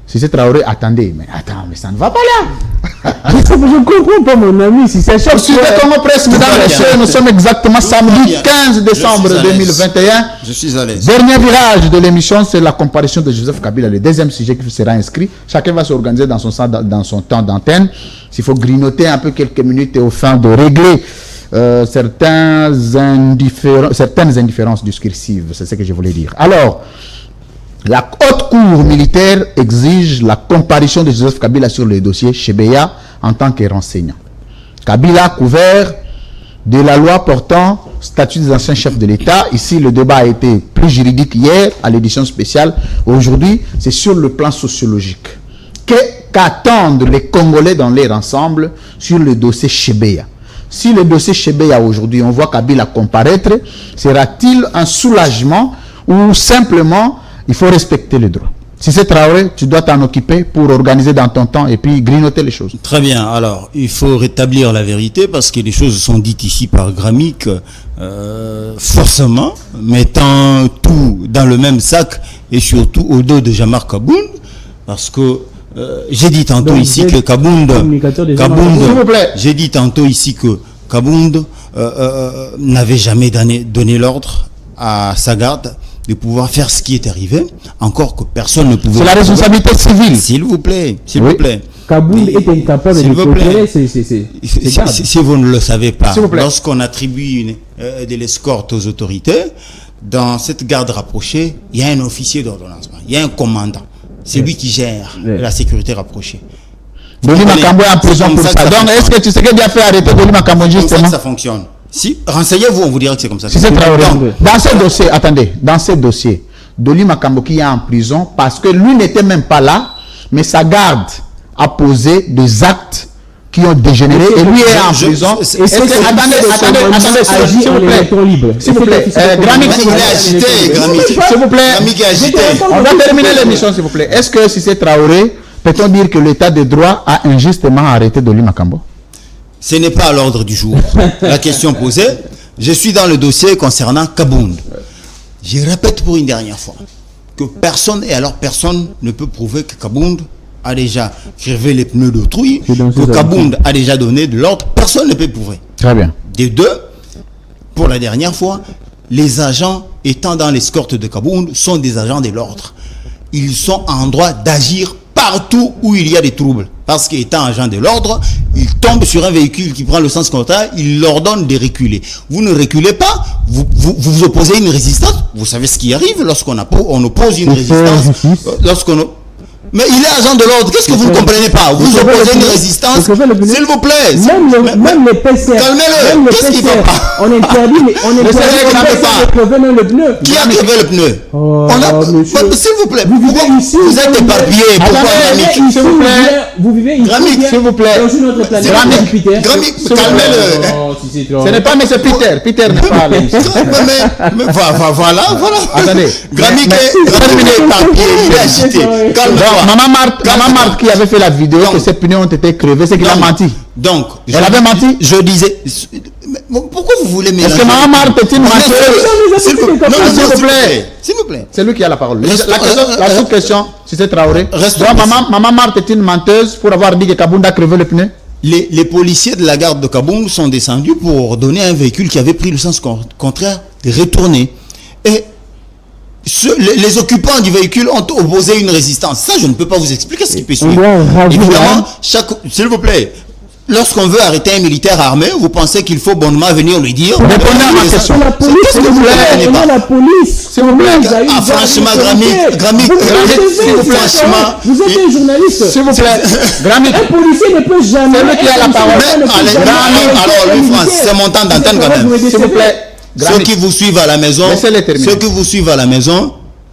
Si c'est Traoré, attendez, mais ça ne va pas là. Je ne comprends pas, mon ami. Si c'est chaque fois. Comme presse, mesdames et messieurs, nous sommes exactement samedi 15 décembre 2021. Je suis à l'aise. Dernier virage de l'émission, c'est la comparution de Joseph Kabila, le deuxième sujet qui sera inscrit. Chacun va s'organiser dans son temps d'antenne. S'il faut grignoter un peu quelques minutes et au fin de régler certaines indifférences discursives, c'est ce que je voulais dire. Alors, la haute cour militaire exige la comparution de Joseph Kabila sur le dossier Chebeya en tant que renseignant. Kabila couvert de la loi portant statut des anciens chefs de l'État. Ici, le débat a été plus juridique hier à l'édition spéciale. Aujourd'hui, c'est sur le plan sociologique. Qu'attendent les Congolais dans leur ensemble sur le dossier Chebeya? Si le dossier Chebeya aujourd'hui, on voit Kabila comparaître, sera-t-il un soulagement ou simplement il faut respecter le droit? Si c'est Traoré, tu dois t'en occuper pour organiser dans ton temps et puis grignoter les choses. Très bien. Alors, il faut rétablir la vérité parce que les choses sont dites ici par Gramic, forcément, mettant tout dans le même sac et surtout au dos de Jean-Marc Kabound, parce que j'ai dit tantôt ici que Kabound, j'ai dit tantôt ici que Kabound n'avait jamais donné l'ordre à sa garde de pouvoir faire ce qui est arrivé, encore que personne ne pouvait... C'est la responsabilité civile. S'il vous plaît, s'il vous plaît. Kabound est incapable de coopérer, si vous ne le savez pas, lorsqu'on attribue de l'escorte aux autorités, dans cette garde rapprochée, il y a un officier d'ordonnancement, il y a un commandant. C'est lui qui gère la sécurité rapprochée. Doli Makambo est en prison pour ça. Donc, est-ce que tu sais qu'il a fait arrêter Doli Makambo justement? C'est comme ça que ça fonctionne. Si, renseignez-vous, on vous dira que c'est comme ça. Si c'est Traoré. Dans ce dossier, attendez, dans ce dossier, Doli Makambo qui est en prison parce que lui n'était même pas là, mais sa garde a posé des actes qui ont dégénéré et lui est en prison. Est-ce que, attendez, s'il vous plaît, s'il vous plaît, Grammy, s'il vous plaît, on va terminer l'émission, s'il vous plaît. Est-ce que si c'est Traoré, peut-on dire que l'État de droit a injustement arrêté Doli Makambo? Ce n'est pas à l'ordre du jour. La question posée, je suis dans le dossier concernant Kabound. Je répète pour une dernière fois que personne, et alors personne ne peut prouver que Kabound a déjà crevé les pneus d'autrui, que Kabound a déjà donné de l'ordre. Personne ne peut prouver. Très bien. Des deux, pour la dernière fois, les agents étant dans l'escorte de Kabound sont des agents de l'ordre. Ils sont en droit d'agir partout où il y a des troubles. Parce qu'étant agent de l'ordre, il tombe sur un véhicule qui prend le sens contraire, il leur donne de reculer. Vous ne reculez pas, vous opposez une résistance. Vous savez ce qui arrive lorsqu'on oppose une résistance. Mais il est agent de l'ordre, qu'est-ce que vous ne comprenez pas? Vous opposez une résistance, s'il vous plaît. Même les PCR. Calmez-le, qu'est-ce qu'il ne va pas? On interdit de crever même le pneu. Qui a crevé le pneu? S'il vous plaît, vous êtes éparpillé. Pourquoi Grammy? S'il vous plaît. Vous vivez ici, s'il vous plaît. dans une autre planète. Grammy, calmez-le. Ce n'est pas M. Peter. Peter n'est pas là. Mais voilà. Attendez. Grammy est éparpillé, il est agité. Calme-toi. Maman Marthe qui avait fait la vidéo que ses pneus ont été crevés, c'est qu'il a menti. Donc, elle avait menti. Je disais, pourquoi vous voulez mélanger? Est-ce que Maman Marthe est une menteuse? S'il vous plaît. C'est lui qui a la parole. La sous-question, si c'est Traoré. Maman Marthe est une menteuse pour avoir dit que Kabound a crevé le pneu? Les policiers de la garde de Kabound sont descendus pour ordonner à un véhicule qui avait pris le sens contraire de retourner. Et les occupants du véhicule ont opposé une résistance. Ça, je ne peux pas vous expliquer ce qui peut suivre. Évidemment, s'il vous plaît, lorsqu'on veut arrêter un militaire armé, vous pensez qu'il faut bonnement venir lui dire... Répondez à ma question. La police, s'il vous plaît. La police. S'il vous plaît. Franchement, Grammy, s'il vous plaît. Vous êtes un journaliste. S'il vous plaît. Grammy. Un policier ne peut jamais... C'est lui qui a la parole. Alors, lui, France, c'est mon temps d'antenne quand même. S'il vous plaît. Ceux qui vous suivent à la maison,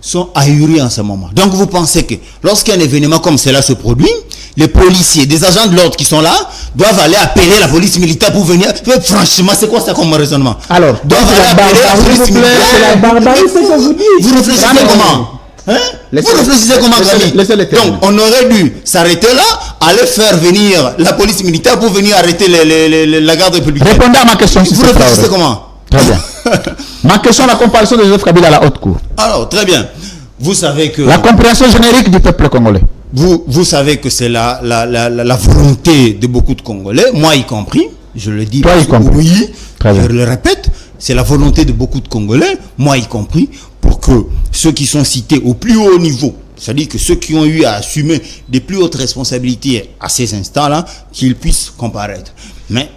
sont ahuris en ce moment. Donc vous pensez que lorsqu'un événement comme cela se produit, les policiers, des agents de l'ordre qui sont là, doivent aller appeler la police militaire pour venir. Franchement, c'est quoi ça comme raisonnement? Alors, doivent aller appeler la police militaire. C'est la barbarie, c'est ce que vous dites. Vous réfléchissez comment? Vous réfléchissez comment, Grammy? Donc on aurait dû s'arrêter là, aller faire venir la police militaire pour venir arrêter la garde républicaine. Répondez à ma question. Vous réfléchissez comment? Très bien. Ma question, la comparaison de Joseph Kabila à la haute cour. Alors, très bien. Vous savez que... La compréhension générique du peuple congolais. Vous savez que c'est la volonté de beaucoup de Congolais, moi y compris, je le dis. Toi y compris. Oui, je le répète, c'est la volonté de beaucoup de Congolais, moi y compris, pour que ceux qui sont cités au plus haut niveau, c'est-à-dire que ceux qui ont eu à assumer des plus hautes responsabilités à ces instants-là, qu'ils puissent comparaître. Mais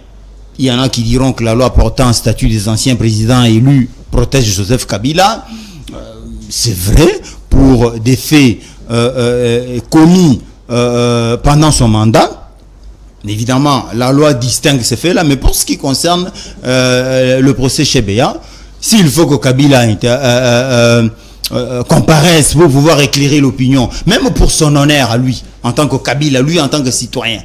il y en a qui diront que la loi portant statut des anciens présidents élus protège Joseph Kabila. C'est vrai pour des faits commis pendant son mandat. Évidemment, la loi distingue ces faits-là, mais pour ce qui concerne le procès Chebeya, s'il faut que Kabila comparaisse pour pouvoir éclairer l'opinion, même pour son honneur à lui, en tant que Kabila, lui en tant que citoyen,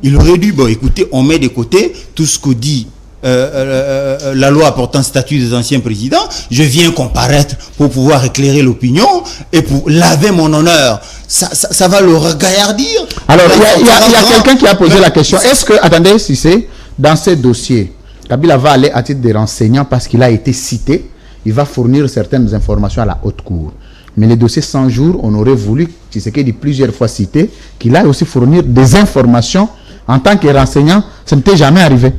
il aurait dû, écoutez, on met de côté tout ce que dit la loi portant statut des anciens présidents, je viens comparaître pour pouvoir éclairer l'opinion et pour laver mon honneur. Ça va le regaillardir. Alors, il y a quelqu'un qui a posé la question. Est-ce que, attendez, si c'est dans ce dossier, Kabila va aller à titre de renseignement parce qu'il a été cité, il va fournir certaines informations à la haute cour. Mais les dossiers 100 jours, on aurait voulu, Tshisekedi plusieurs fois cité, qu'il aille aussi fournir des informations en tant que renseignant. Ça n'était jamais arrivé.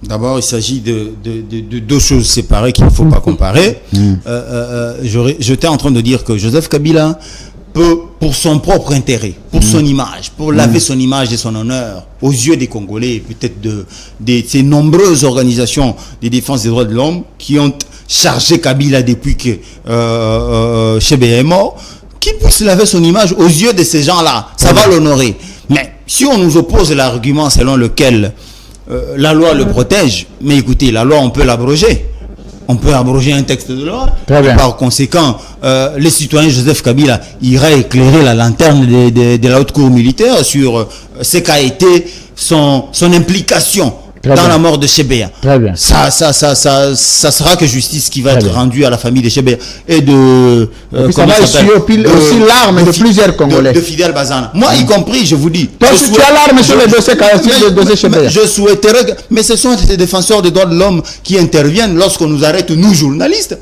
D'abord, il s'agit de deux choses séparées qu'il ne faut pas comparer. J'étais en train de dire que Joseph Kabila peut, pour son propre intérêt, pour son image, pour laver son image et son honneur aux yeux des Congolais, peut-être de ces nombreuses organisations de défense des droits de l'homme qui ont chargé Kabila depuis que Chebea est mort, qu'il puisse laver son image aux yeux de ces gens-là. Ça va l'honorer. Mais si on nous oppose l'argument selon lequel la loi le protège, mais écoutez, la loi, on peut l'abroger. On peut abroger un texte de loi. Par conséquent, les citoyens Joseph Kabila iraient éclairer la lanterne de la haute cour militaire sur ce qu'a été son implication dans la mort de Chebea. Très bien. Ça sera que justice qui va être rendue à la famille de Chebea et de ça va aussi l'arme de plusieurs Congolais. De Fidel Bazana. Moi y compris, je vous dis. Toi, tu as l'arme sur le dossier Chebea. Je souhaiterais que, mais ce sont ces défenseurs des droits de l'homme qui interviennent lorsqu'on nous arrête, nous journalistes.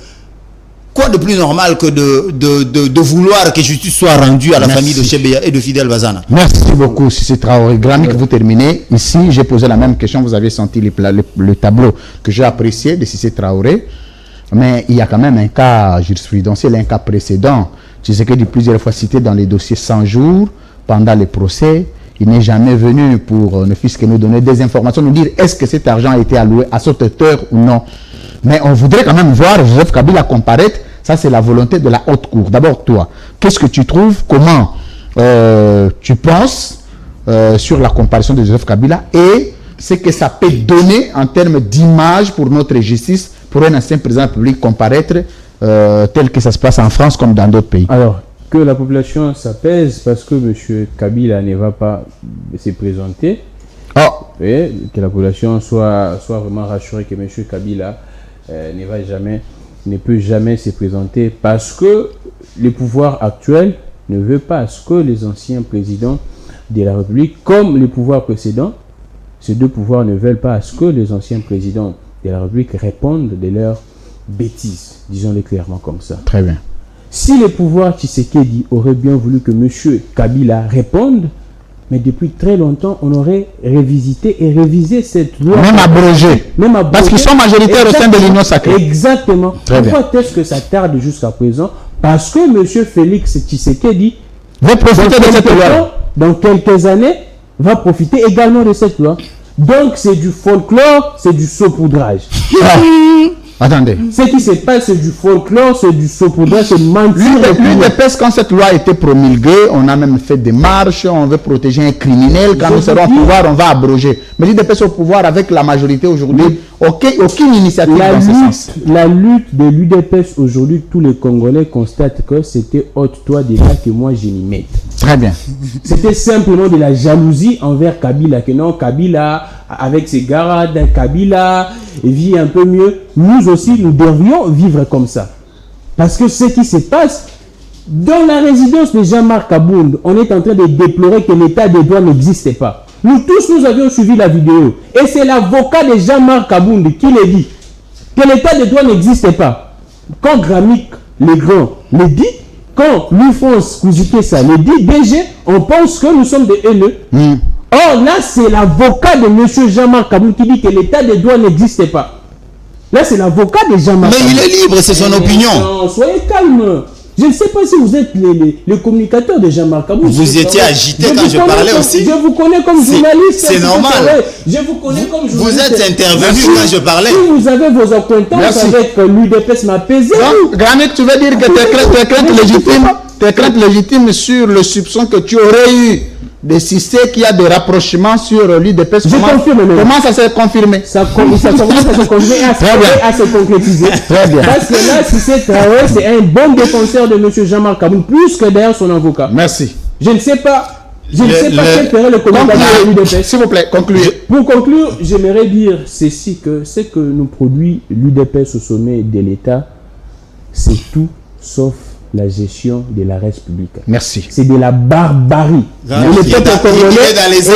Quoi de plus normal que de vouloir que justice soit rendue à la famille de Chebea et de Fidel Bazana. Merci beaucoup, Cissé Traoré. Granic, vous terminez. Ici, j'ai posé la même question. Vous avez senti le tableau que j'ai apprécié de Cissé Traoré. Mais il y a quand même un cas jurisprudentiel, un cas précédent. Tu sais que de plusieurs fois cité dans les dossiers 100 jours, pendant les procès, il n'est jamais venu pour ne fût-ce que nous donner des informations, nous dire est-ce que cet argent a été alloué à cet auteur ou non. Mais on voudrait quand même voir Joseph Kabila comparaître. Ça, c'est la volonté de la haute cour. D'abord, toi, qu'est-ce que tu trouves? Comment tu penses sur la comparaison de Joseph Kabila et ce que ça peut donner en termes d'image pour notre justice, pour un ancien président de la République comparaître tel que ça se passe en France comme dans d'autres pays? Alors, que la population s'apaise parce que M. Kabila ne va pas se présenter. Et que la population soit vraiment rassurée que M. Kabila ne peut jamais se présenter parce que le pouvoir actuel ne veut pas à ce que les anciens présidents de la République, comme les pouvoirs précédents, ces deux pouvoirs ne veulent pas à ce que les anciens présidents de la République répondent de leurs bêtises, disons-le clairement comme ça. Très bien. Si le pouvoir Tshisekedi aurait bien voulu que M. Kabila réponde, mais depuis très longtemps, on aurait révisité et révisé cette loi. Même abrogé. Parce qu'ils sont majoritaires au sein de l'Union sacrée. Exactement. Pourquoi est-ce que ça tarde jusqu'à présent? Parce que M. Félix Tshisekedi va profiter de cette loi. Dans quelques années, va profiter également de cette loi. Donc, c'est du folklore, c'est du saupoudrage. Attendez. Ce qui se passe, c'est du folklore, c'est du saupoudrage, c'est mentir. L'UDPS, quand cette loi a été promulguée, on a même fait des marches, on veut protéger un criminel. Quand nous serons au pouvoir, on va abroger. Mais l'UDPS au pouvoir avec la majorité aujourd'hui, aucune initiative dans ce sens. La lutte de l'UDPS aujourd'hui, tous les Congolais constatent que c'était ôte-toi des là que moi je m'y mette. Très bien. C'était simplement de la jalousie envers Kabila, que non, Kabila, avec ses garades, Kabila vit un peu mieux. Nous aussi, nous devrions vivre comme ça. Parce que ce qui se passe dans la résidence de Jean-Marc Abound, on est en train de déplorer que l'état des droits n'existait pas. Nous tous, nous avions suivi la vidéo. Et c'est l'avocat de Jean-Marc Abound qui le dit. Que l'état des droits n'existait pas. Quand Granic Legrand le dit, quand Louis-France Kouzikessa le dit, DG, on pense que nous sommes des haineux. Or, là, c'est l'avocat de M. Jean-Marc Abound qui dit que l'état des droits n'existait pas. Là, c'est l'avocat de Jean-Marc Abound. Mais il est libre, c'est son opinion. Non, soyez calme. Je ne sais pas si vous êtes les communicateurs de Jean-Marc Abound. Vous étiez agité quand je parlais aussi. Je vous connais comme journaliste. C'est normal. Je vous connais comme journaliste. Vous êtes intervenu quand je parlais. Si vous avez vos acquaintances avec l'UDPS m'apaiser. Donc, Granic, tu veux dire que tes craintes légitimes sur le soupçon que tu aurais eu de Cissé qu'il y a des rapprochements sur l'UDPS. Comment ça s'est confirmé? Ça commence à se confirmer et à se concrétiser. Très bien. Parce que là, Cissé Traoré, c'est un bon défenseur de M. Jean-Marc Abound, plus que d'ailleurs son avocat. Merci. Je ne sais pas. quel serait le communicateur de l'UDPS. S'il vous plaît, concluez. Pour conclure, j'aimerais dire ceci, que ce que nous produit l'UDPS au sommet de l'État, c'est tout sauf la gestion de la res publique. Merci. C'est de la barbarie. Il est dans les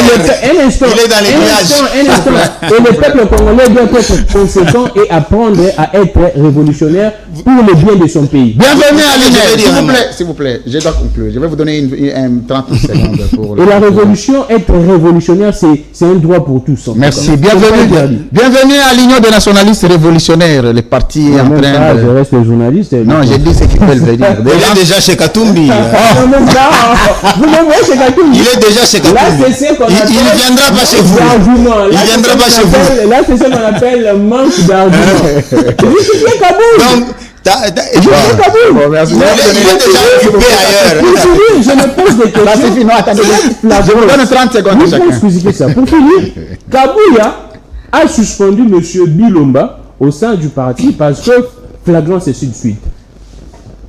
et le peuple congolais doit être conséquent et apprendre à être révolutionnaire pour le bien de son pays. Bienvenue à l'INER, s'il vous plaît, je dois conclure. Je vais vous donner une 30 secondes pour... Et la révolution, être révolutionnaire, c'est un droit pour tous. Merci, bienvenue à l'Union des nationalistes révolutionnaires, les partis en train de... Je reste journaliste. Non, j'ai dit ce qu'ils veulent venir. Il est déjà chez Katumbi. Il est déjà chez Katumbi. Il ne viendra pas chez vous. Il ne viendra pas chez vous. Là, c'est ce qu'on appelle manque d'arguments. Donc, Merci. il est déjà occupé ailleurs. Je me pose des questions. Non, attendez. Je vous donne 30 secondes à chacun. Pour finir, Kabouya a suspendu M. Bilomba au sein du parti parce que flagrance et ainsi de suite.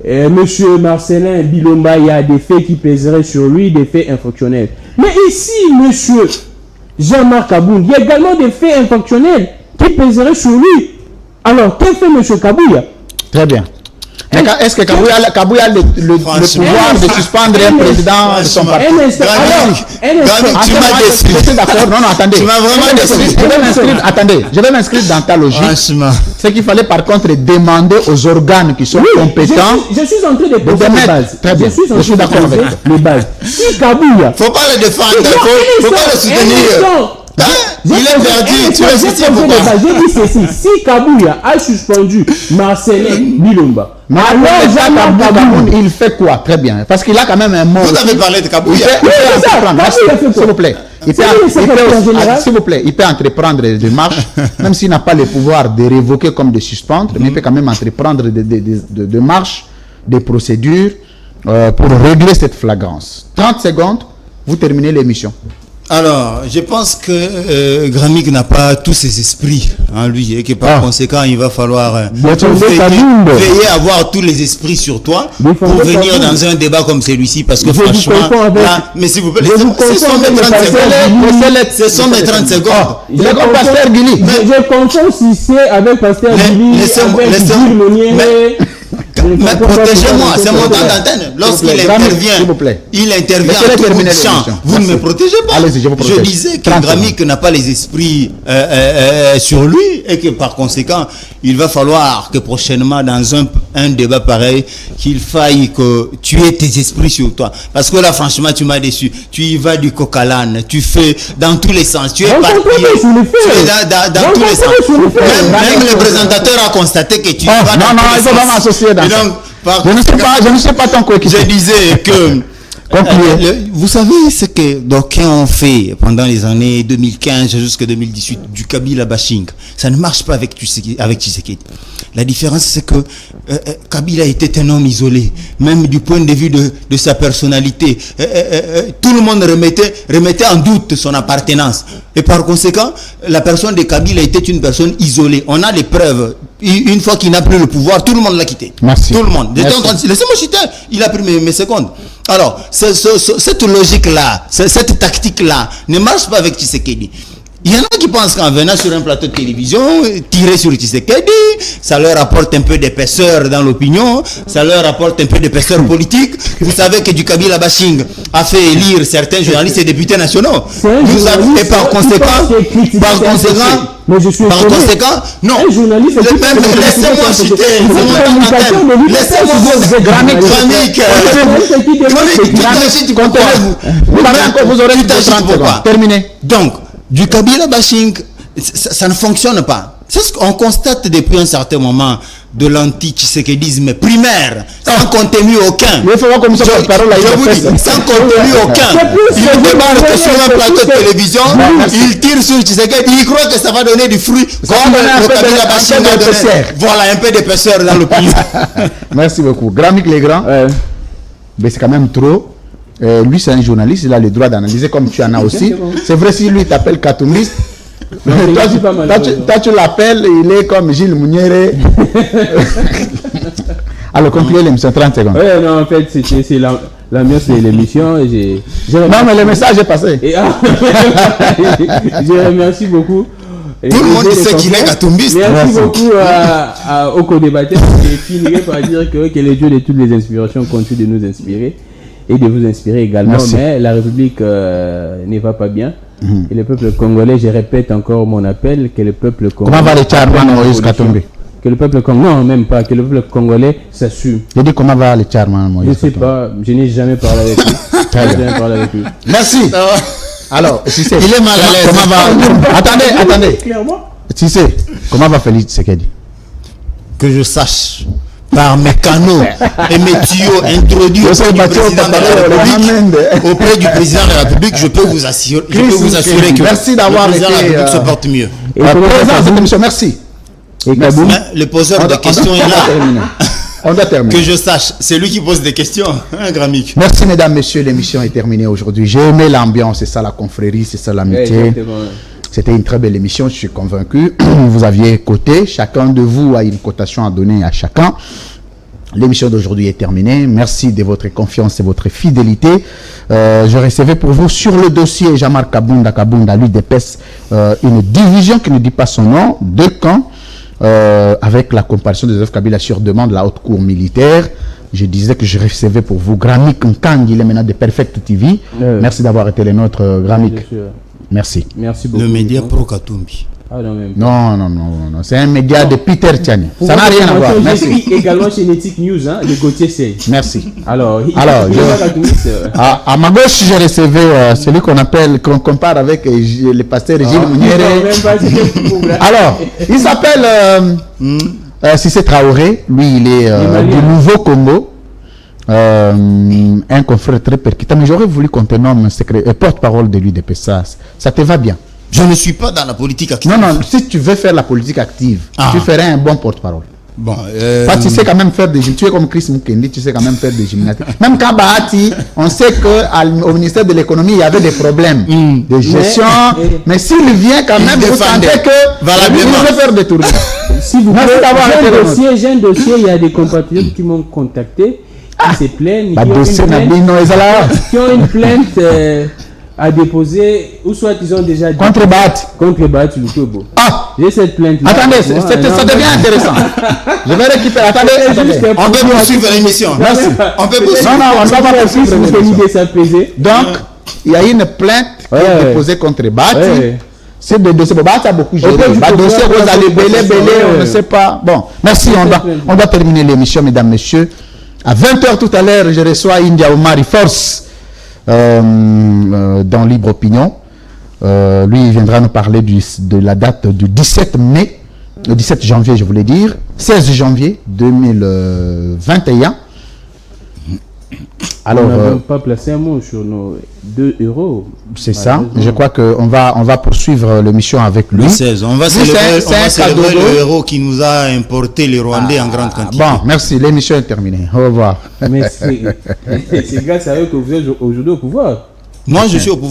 Monsieur Marcelin Bilomba, il y a des faits qui pèseraient sur lui, des faits infractionnels. Mais ici, monsieur Jean-Marc Aboun, il y a également des faits infractionnels qui pèseraient sur lui. Alors, qu'a fait monsieur Kabouya? Très bien. Mais est-ce que Kabouya a le pouvoir de suspendre un président de son parti? Tu m'as déçu. Je suis d'accord. Non, attendez. Tu m'as vraiment déçu. Je vais m'inscrire dans ta logique. C'est qu'il fallait par contre demander aux organes qui sont compétents. Je suis en train de poser les bases. Très bien. Je suis d'accord avec les bases. Si Kabouya... Faut pas le défendre. Faut pas le soutenir. Il est perdu. Tu vas citer pourquoi? J'ai dit ceci. Si Kabouya a suspendu Marcelin Bilomba, alors Jean-Marc Aboun, il fait quoi? Très bien. Parce qu'il a quand même un mot. Vous avez parlé de Kabouya. S'il vous plaît. S'il vous plaît, il peut entreprendre des démarches, même s'il n'a pas le pouvoir de révoquer comme de suspendre, mais il peut quand même entreprendre des démarches, des procédures pour régler cette flagrance. 30 secondes, vous terminez l'émission. Alors, je pense que Gramik n'a pas tous ses esprits en lui et que par conséquent, il va falloir veiller à avoir tous les esprits sur toi pour venir dans un débat comme celui-ci parce que franchement, là, mais s'il vous plaît, ce sont mes 30 secondes. Ce sont mes 30 secondes. Il est comme Pasteur Guili. Je confonds si c'est avec Pasteur Guili, avec Gilles Monier. Mais protégez-moi, c'est mon temps d'antenne. Lorsqu'il intervient, il intervient en tout bout de champ. Vous ne me protégez pas. Je disais que Gramik n'a pas les esprits sur lui et que par conséquent, il va falloir que prochainement, dans un débat pareil, qu'il faille que tu aies tes esprits sur toi. Parce que là, franchement, tu m'as déçu. Tu y vas du coq à l'âne, tu fais dans tous les sens. Tu es parti. Dans tous les sens. Même le présentateur a constaté que tu vas dans tous les sens. Non, m'associer dans je ne sais pas ton coéquipier. Je disais que vous savez ce que d'aucuns ont fait pendant les années 2015 jusqu'à 2018 du Kabila bashing. Ça ne marche pas avec Tshisekedi. La différence, c'est que Kabila était un homme isolé, même du point de vue de sa personnalité. Tout le monde remettait en doute son appartenance. Et par conséquent, la personne de Kabila était une personne isolée. On a les preuves. Une fois qu'il n'a plus le pouvoir, tout le monde l'a quitté. Merci. Tout le monde. Laissez-moi citer. Il a pris mes secondes. Alors, cette logique-là, cette tactique-là ne marche pas avec Tshisekedi. Il y en a qui pensent qu'en venant sur un plateau de télévision, tirer sur Tshisekedi, ça leur apporte un peu d'épaisseur dans l'opinion, ça leur apporte un peu d'épaisseur politique. Vous savez que du Kabila bashing a fait élire certains journalistes et députés nationaux. Et par conséquent, non. Laissez-moi citer. Vous aurez 30 secondes. Terminé. Donc, du Kabila bashing, ça ne fonctionne pas. C'est ce qu'on constate depuis un certain moment de l'anti-tshisekédisme primaire, sans contenu aucun. Mais il faut voir comme ça, je vous dis, sans contenu aucun. Il débarque sur un plateau de télévision, il tire sur Tshisekedi, il croit que ça va donner du fruit, comme le Kabila bashing a donné. Voilà, un peu d'épaisseur dans l'opinion. Merci beaucoup. Gramik Legrand, mais c'est quand même trop. Lui, c'est un journaliste, il a le droit d'analyser comme tu en as aussi. C'est vrai, si lui t'appelle Katoumiste, toi, tu l'appelles, il est comme Gilles Mouniere. Alors, concluez l'émission, 30 secondes. Non, en fait, c'est l'ambiance de l'émission. Non, mais le message est passé. Je remercie beaucoup Tout le monde sait qu'il est katumbiste. Merci beaucoup aux co-débatteurs. Je finirai par dire que le Dieu de toutes les inspirations continue de nous inspirer et de vous inspirer également. Merci. Mais la République ne va pas bien. Et le peuple congolais, je répète encore mon appel, que le peuple congolais... Comment va le Tchadman Moïse Katumbi? Que le peuple congolais... Non, même pas. Que le peuple congolais s'assume. J'ai dit comment va le Tchadman Je Moïse ne sais Katumbi? pas. Je n'ai jamais parlé avec lui. Très bien. Jamais parlé avec lui. Merci. Alors, si c'est... Il est mal à l'aise. Comment va... Attendez. Clairement. Si c'est... Comment va Félix Tshisekedi? Que je sache, par mes canaux et mes tuyaux introduits auprès du président de la République, je peux vous assurer, que merci d'avoir le président de la été, République se porte mieux. Et comment ça Présent à se cette émission, merci. Et Kaboum? Mais le poseur de questions est là. On doit terminer. Que je sache, c'est lui qui pose des questions, hein, Gramic. Merci mesdames, messieurs, l'émission est terminée aujourd'hui. J'ai aimé l'ambiance, c'est ça la confrérie, c'est ça l'amitié. Exactement. C'était une très belle émission, je suis convaincu. Vous aviez coté, chacun de vous a une cotation à donner à chacun. L'émission d'aujourd'hui est terminée. Merci de votre confiance et votre fidélité. Je recevais pour vous sur le dossier Jean-Marc Kabunda, l'UDPS, une division qui ne dit pas son nom, 2 camps, avec la comparution de Joseph Kabila sur demande de la haute cour militaire. Je disais que je recevais pour vous Gramik Nkang, il est maintenant de Perfect TV. Merci d'avoir été le nôtre, Gramik. Merci. Merci beaucoup. Le média pro Katumbi. Ah non, même. Non. C'est un média de Peter Tchani. Ça n'a rien à voir. Merci. J'écris également chez Netic News, hein, de Gauthier Sey. Merci. Alors, à ma gauche, j'ai recevais celui qu'on compare avec le pasteur Gilles Mouniere. Alors, il s'appelle Cissé Traoré. Lui, il est du Nouveau Congo. Un confrère très percutant. Mais j'aurais voulu qu'on te nomme porte-parole de l'UDP. Ça te va bien? Je ne suis pas dans la politique active. Non, si tu veux faire la politique active, tu ferais un bon porte-parole. Bon, tu sais quand même faire des gymnastiques. Tu es comme Chris Mukendi, tu sais quand même faire des gymnastiques. Même quand Bahati, on sait qu'au ministère de l'économie, il y avait des problèmes de gestion. Mais s'il vient quand même, vous sentez que valablement. Il veut faire des tournées. Si vous Merci d'avoir été j'ai un dossier, il y a des compatriotes qui m'ont contacté, qui se plaignent, qui ont une plainte à déposer, ou soit ils ont déjà contre Bahati. Contre Bahati Lukwebo. J'ai cette plainte. Attendez, ça devient intéressant. Je vais récupérer. Attendez. On peut poursuivre l'émission. Merci. On peut poursuivre. Non, on ne va pas poursuivre l'émission. Donc, il y a une plainte qui est déposée contre Bahati. C'est des dossiers. Bahati a beaucoup géré. Dossier, vous allez belé, on ne sait pas. Bon, merci. On doit terminer l'émission, mesdames, messieurs. À 20h tout à l'heure, je reçois India Omari Force dans Libre Opinion. Lui, il viendra nous parler de la date du 17 mai, le 17 janvier, je voulais dire, 16 janvier 2021. Alors, on n'a pas placé un mot sur nos 2 euros. C'est ça. Je crois qu'on va poursuivre l'émission avec lui. Le 16. On va célébrer le héros qui nous a importé les Rwandais en grande quantité. Bon, merci. L'émission est terminée. Au revoir. Mais c'est grâce à eux que vous êtes aujourd'hui au pouvoir. Moi, je suis au pouvoir.